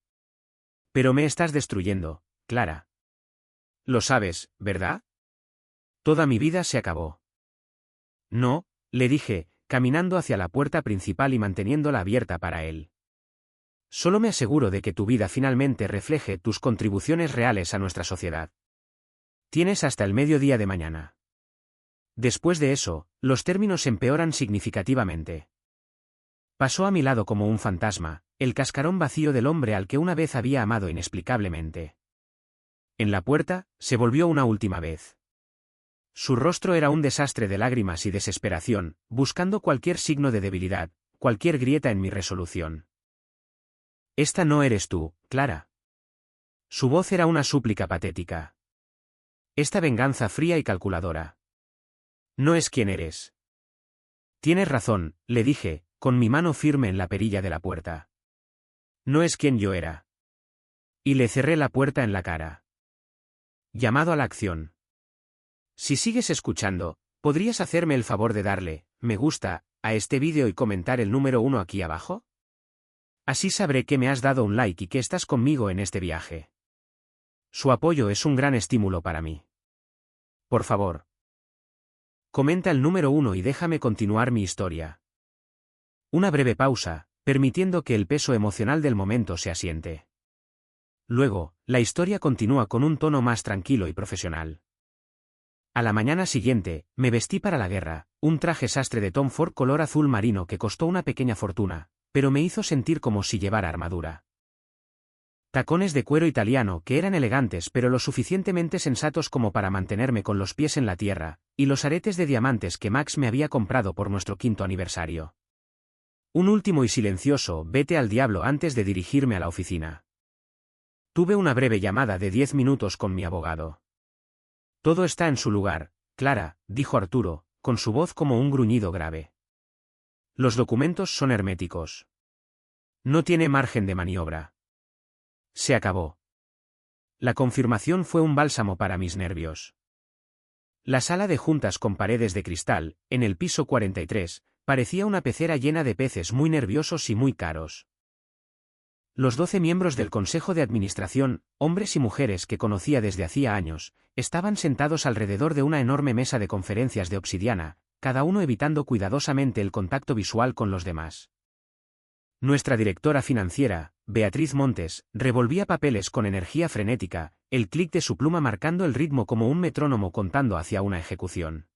A: Pero me estás destruyendo, Clara. Lo sabes, ¿verdad? Toda mi vida se acabó. No, le dije, caminando hacia la puerta principal y manteniéndola abierta para él. Solo me aseguro de que tu vida finalmente refleje tus contribuciones reales a nuestra sociedad. Tienes hasta el mediodía de mañana. Después de eso, los términos empeoran significativamente. Pasó a mi lado como un fantasma, el cascarón vacío del hombre al que una vez había amado inexplicablemente. En la puerta, se volvió una última vez. Su rostro era un desastre de lágrimas y desesperación, buscando cualquier signo de debilidad, cualquier grieta en mi resolución. Esta no eres tú, Clara. Su voz era una súplica patética. Esta venganza fría y calculadora. No es quien eres. Tienes razón, le dije, con mi mano firme en la perilla de la puerta. No es quien yo era. Y le cerré la puerta en la cara. Llamado a la acción. Si sigues escuchando, ¿podrías hacerme el favor de darle me gusta a este vídeo y comentar el número 1 aquí abajo? Así sabré que me has dado un like y que estás conmigo en este viaje. Su apoyo es un gran estímulo para mí. Por favor. Comenta el número 1 y déjame continuar mi historia. Una breve pausa, permitiendo que el peso emocional del momento se asiente. Luego, La historia continúa con un tono más tranquilo y profesional. A la mañana siguiente, me vestí para la guerra, un traje sastre de Tom Ford color azul marino que costó una pequeña fortuna, pero me hizo sentir como si llevara armadura. Tacones de cuero italiano que eran elegantes pero lo suficientemente sensatos como para mantenerme con los pies en la tierra, y los aretes de diamantes que Max me había comprado por nuestro 5º aniversario. Un último y silencioso vete al diablo antes de dirigirme a la oficina. Tuve una breve llamada de 10 minutos con mi abogado. Todo está en su lugar, Clara, dijo Arturo, con su voz como un gruñido grave. Los documentos son herméticos. No tiene margen de maniobra. Se acabó. La confirmación fue un bálsamo para mis nervios. La sala de juntas con paredes de cristal, en el piso 43, parecía una pecera llena de peces muy nerviosos y muy caros. Los 12 miembros del Consejo de Administración, hombres y mujeres que conocía desde hacía años, estaban sentados alrededor de una enorme mesa de conferencias de obsidiana, cada uno evitando cuidadosamente el contacto visual con los demás. Nuestra directora financiera, Beatriz Montes, revolvía papeles con energía frenética, el clic de su pluma marcando el ritmo como un metrónomo contando hacia una ejecución.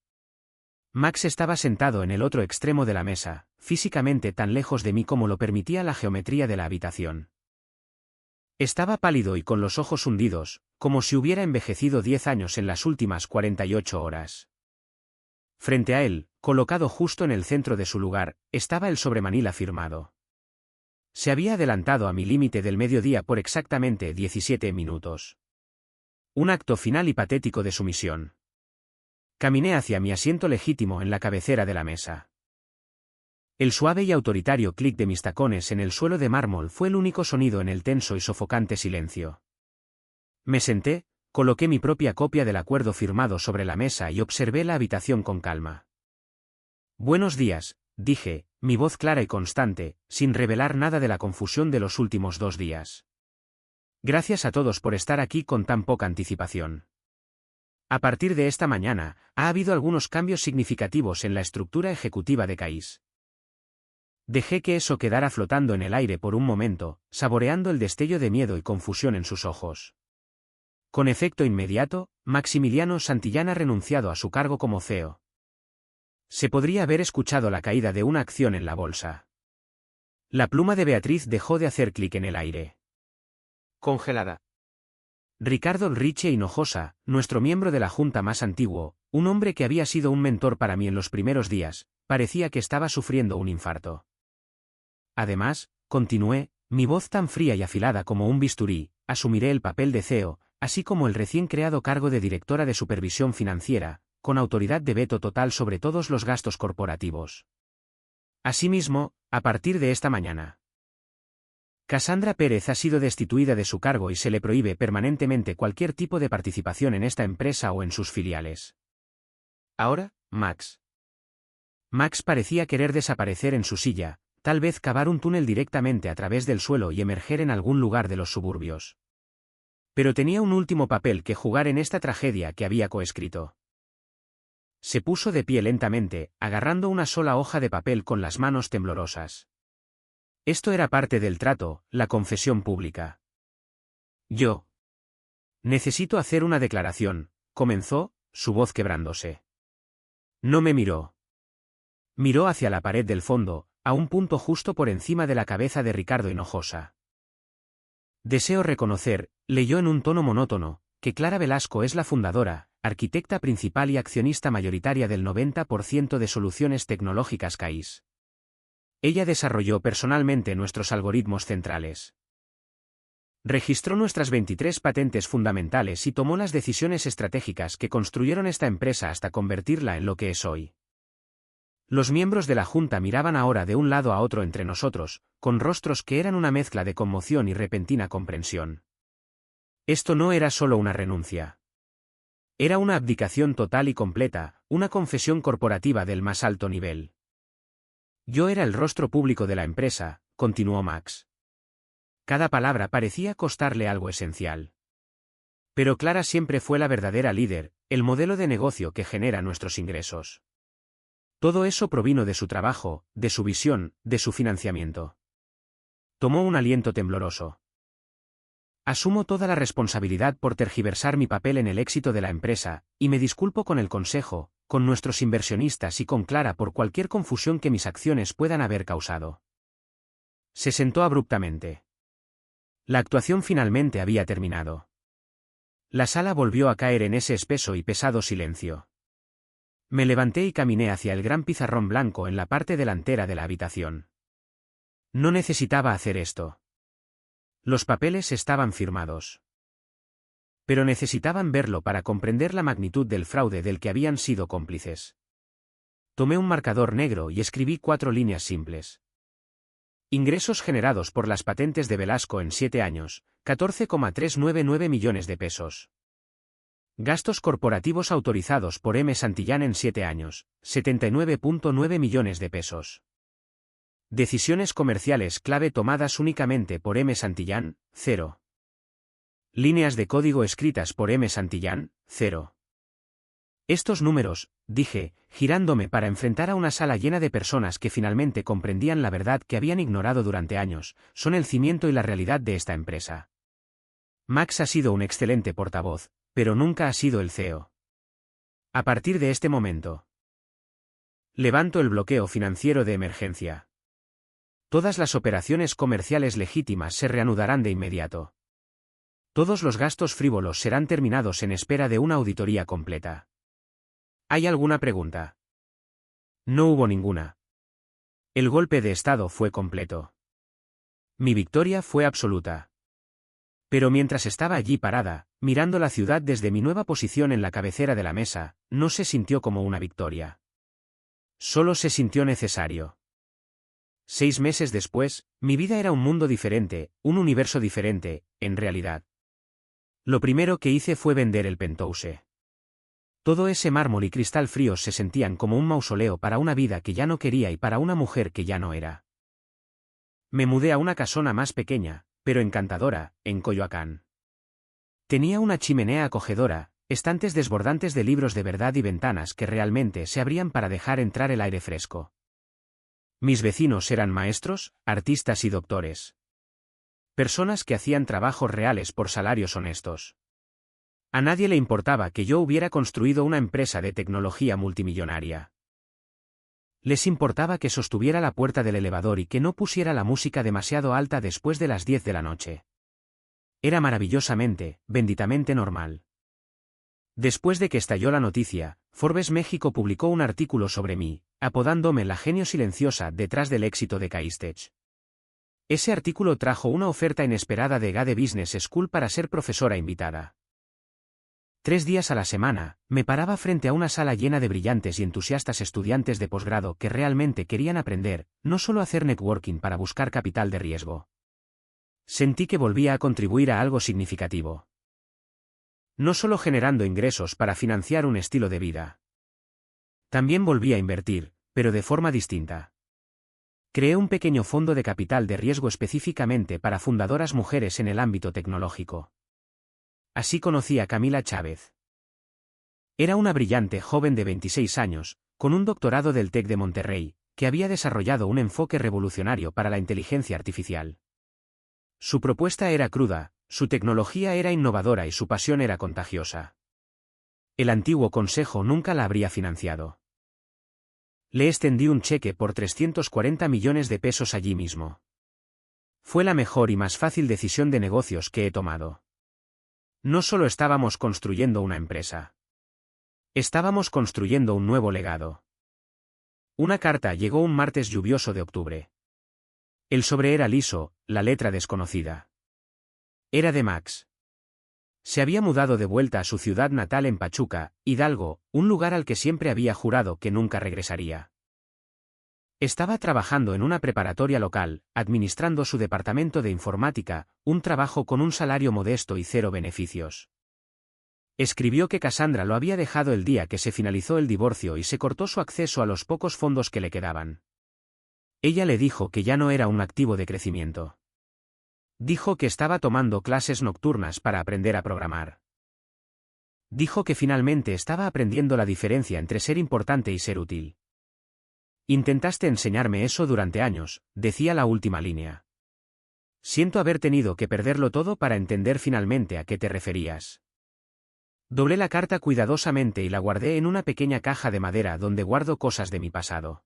A: Max estaba sentado en el otro extremo de la mesa, físicamente tan lejos de mí como lo permitía la geometría de la habitación. Estaba pálido y con los ojos hundidos, como si hubiera envejecido 10 años en las últimas 48 horas. Frente a él, colocado justo en el centro de su lugar, estaba el sobremanila firmado. Se había adelantado a mi límite del mediodía por exactamente 17 minutos. Un acto final y patético de sumisión. Caminé hacia mi asiento legítimo en la cabecera de la mesa. El suave y autoritario clic de mis tacones en el suelo de mármol fue el único sonido en el tenso y sofocante silencio. Me senté, coloqué mi propia copia del acuerdo firmado sobre la mesa y observé la habitación con calma. Buenos días, dije, mi voz clara y constante, sin revelar nada de la confusión de los últimos 2 días. Gracias a todos por estar aquí con tan poca anticipación. A partir de esta mañana, ha habido algunos cambios significativos en la estructura ejecutiva de CAIS. Dejé que eso quedara flotando en el aire por un momento, saboreando el destello de miedo y confusión en sus ojos. Con efecto inmediato, Maximiliano Santillán ha renunciado a su cargo como CEO. Se podría haber escuchado la caída de una acción en la bolsa. La pluma de Beatriz dejó de hacer clic en el aire. Congelada. Ricardo Riche Hinojosa, nuestro miembro de la Junta más antiguo, un hombre que había sido un mentor para mí en los primeros días, parecía que estaba sufriendo un infarto. Además, continué, mi voz tan fría y afilada como un bisturí, asumiré el papel de CEO, así como el recién creado cargo de directora de supervisión financiera, con autoridad de veto total sobre todos los gastos corporativos. Asimismo, a partir de esta mañana, Cassandra Pérez ha sido destituida de su cargo y se le prohíbe permanentemente cualquier tipo de participación en esta empresa o en sus filiales. Ahora, Max. Max parecía querer desaparecer en su silla, tal vez cavar un túnel directamente a través del suelo y emerger en algún lugar de los suburbios. Pero tenía un último papel que jugar en esta tragedia que había coescrito. Se puso de pie lentamente, agarrando una sola hoja de papel con las manos temblorosas. Esto era parte del trato, la confesión pública. Yo necesito hacer una declaración, comenzó, su voz quebrándose. No me miró. Miró hacia la pared del fondo, a un punto justo por encima de la cabeza de Ricardo Hinojosa. Deseo reconocer, leyó en un tono monótono, que Clara Velasco es la fundadora, arquitecta principal y accionista mayoritaria del 90% de Soluciones Tecnológicas CAIS. Ella desarrolló personalmente nuestros algoritmos centrales. Registró nuestras 23 patentes fundamentales y tomó las decisiones estratégicas que construyeron esta empresa hasta convertirla en lo que es hoy. Los miembros de la Junta miraban ahora de un lado a otro entre nosotros, con rostros que eran una mezcla de conmoción y repentina comprensión. Esto no era solo una renuncia. Era una abdicación total y completa, una confesión corporativa del más alto nivel. Yo era el rostro público de la empresa, continuó Max. Cada palabra parecía costarle algo esencial. Pero Clara siempre fue la verdadera líder, el modelo de negocio que genera nuestros ingresos. Todo eso provino de su trabajo, de su visión, de su financiamiento. Tomó un aliento tembloroso. Asumo toda la responsabilidad por tergiversar mi papel en el éxito de la empresa, y me disculpo con el consejo, con nuestros inversionistas y con Clara por cualquier confusión que mis acciones puedan haber causado. Se sentó abruptamente. La actuación finalmente había terminado. La sala volvió a caer en ese espeso y pesado silencio. Me levanté y caminé hacia el gran pizarrón blanco en la parte delantera de la habitación. No necesitaba hacer esto. Los papeles estaban firmados. Pero necesitaban verlo para comprender la magnitud del fraude del que habían sido cómplices. Tomé un marcador negro y escribí 4 líneas simples. Ingresos generados por las patentes de Velasco en 7 años, 14,399 millones de pesos. Gastos corporativos autorizados por M. Santillán en 7 años, 79,9 millones de pesos. Decisiones comerciales clave tomadas únicamente por M. Santillán, 0. Líneas de código escritas por M. Santillán, 0. Estos números, dije, girándome para enfrentar a una sala llena de personas que finalmente comprendían la verdad que habían ignorado durante años, son el cimiento y la realidad de esta empresa. Max ha sido un excelente portavoz, pero nunca ha sido el CEO. A partir de este momento, levanto el bloqueo financiero de emergencia. Todas las operaciones comerciales legítimas se reanudarán de inmediato. Todos los gastos frívolos serán terminados en espera de una auditoría completa. ¿Hay alguna pregunta? No hubo ninguna. El golpe de estado fue completo. Mi victoria fue absoluta. Pero mientras estaba allí parada, mirando la ciudad desde mi nueva posición en la cabecera de la mesa, no se sintió como una victoria. Solo se sintió necesario. 6 meses después, mi vida era un mundo diferente, un universo diferente, en realidad. Lo primero que hice fue vender el penthouse. Todo ese mármol y cristal fríos se sentían como un mausoleo para una vida que ya no quería y para una mujer que ya no era. Me mudé a una casona más pequeña, pero encantadora, en Coyoacán. Tenía una chimenea acogedora, estantes desbordantes de libros de verdad y ventanas que realmente se abrían para dejar entrar el aire fresco. Mis vecinos eran maestros, artistas y doctores. Personas que hacían trabajos reales por salarios honestos. A nadie le importaba que yo hubiera construido una empresa de tecnología multimillonaria. Les importaba que sostuviera la puerta del elevador y que no pusiera la música demasiado alta después de las 10 de la noche. Era maravillosamente, benditamente normal. Después de que estalló la noticia, Forbes México publicó un artículo sobre mí, apodándome la genio silenciosa detrás del éxito de Caistech. Ese artículo trajo una oferta inesperada de Gade Business School para ser profesora invitada. 3 días a la semana, me paraba frente a una sala llena de brillantes y entusiastas estudiantes de posgrado que realmente querían aprender, no solo hacer networking para buscar capital de riesgo. Sentí que volvía a contribuir a algo significativo. No solo generando ingresos para financiar un estilo de vida. También volví a invertir, pero de forma distinta. Creé un pequeño fondo de capital de riesgo específicamente para fundadoras mujeres en el ámbito tecnológico. Así conocí a Camila Chávez. Era una brillante joven de 26 años, con un doctorado del TEC de Monterrey, que había desarrollado un enfoque revolucionario para la inteligencia artificial. Su propuesta era cruda, su tecnología era innovadora y su pasión era contagiosa. El antiguo consejo nunca la habría financiado. Le extendí un cheque por 340 millones de pesos allí mismo. Fue la mejor y más fácil decisión de negocios que he tomado. No solo estábamos construyendo una empresa. Estábamos construyendo un nuevo legado. Una carta llegó un martes lluvioso de octubre. El sobre era liso, la letra desconocida. Era de Max. Se había mudado de vuelta a su ciudad natal en Pachuca, Hidalgo, un lugar al que siempre había jurado que nunca regresaría. Estaba trabajando en una preparatoria local, administrando su departamento de informática, un trabajo con un salario modesto y 0 beneficios. Escribió que Cassandra lo había dejado el día que se finalizó el divorcio y se cortó su acceso a los pocos fondos que le quedaban. Ella le dijo que ya no era un activo de crecimiento. Dijo que estaba tomando clases nocturnas para aprender a programar. Dijo que finalmente estaba aprendiendo la diferencia entre ser importante y ser útil. Intentaste enseñarme eso durante años, decía la última línea. Siento haber tenido que perderlo todo para entender finalmente a qué te referías. Doblé la carta cuidadosamente y la guardé en una pequeña caja de madera donde guardo cosas de mi pasado.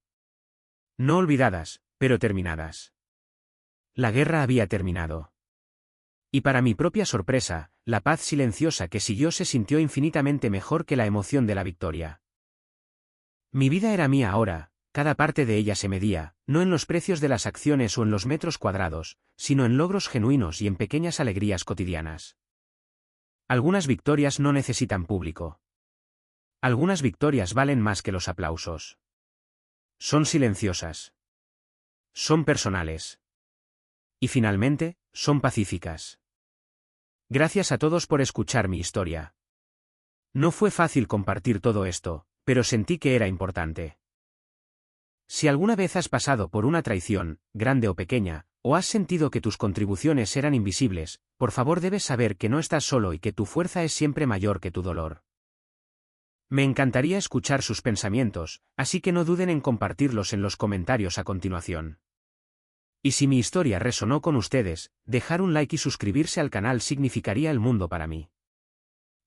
A: No olvidadas, pero terminadas. La guerra había terminado. Y para mi propia sorpresa, la paz silenciosa que siguió se sintió infinitamente mejor que la emoción de la victoria. Mi vida era mía ahora, cada parte de ella se medía, no en los precios de las acciones o en los metros cuadrados, sino en logros genuinos y en pequeñas alegrías cotidianas. Algunas victorias no necesitan público. Algunas victorias valen más que los aplausos. Son silenciosas. Son personales. Y finalmente, son pacíficas. Gracias a todos por escuchar mi historia. No fue fácil compartir todo esto, pero sentí que era importante. Si alguna vez has pasado por una traición, grande o pequeña, o has sentido que tus contribuciones eran invisibles, por favor debes saber que no estás solo y que tu fuerza es siempre mayor que tu dolor. Me encantaría escuchar sus pensamientos, así que no duden en compartirlos en los comentarios a continuación. Y si mi historia resonó con ustedes, dejar un like y suscribirse al canal significaría el mundo para mí.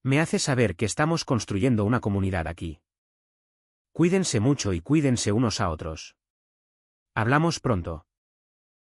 A: Me hace saber que estamos construyendo una comunidad aquí. Cuídense mucho y cuídense unos a otros. Hablamos pronto.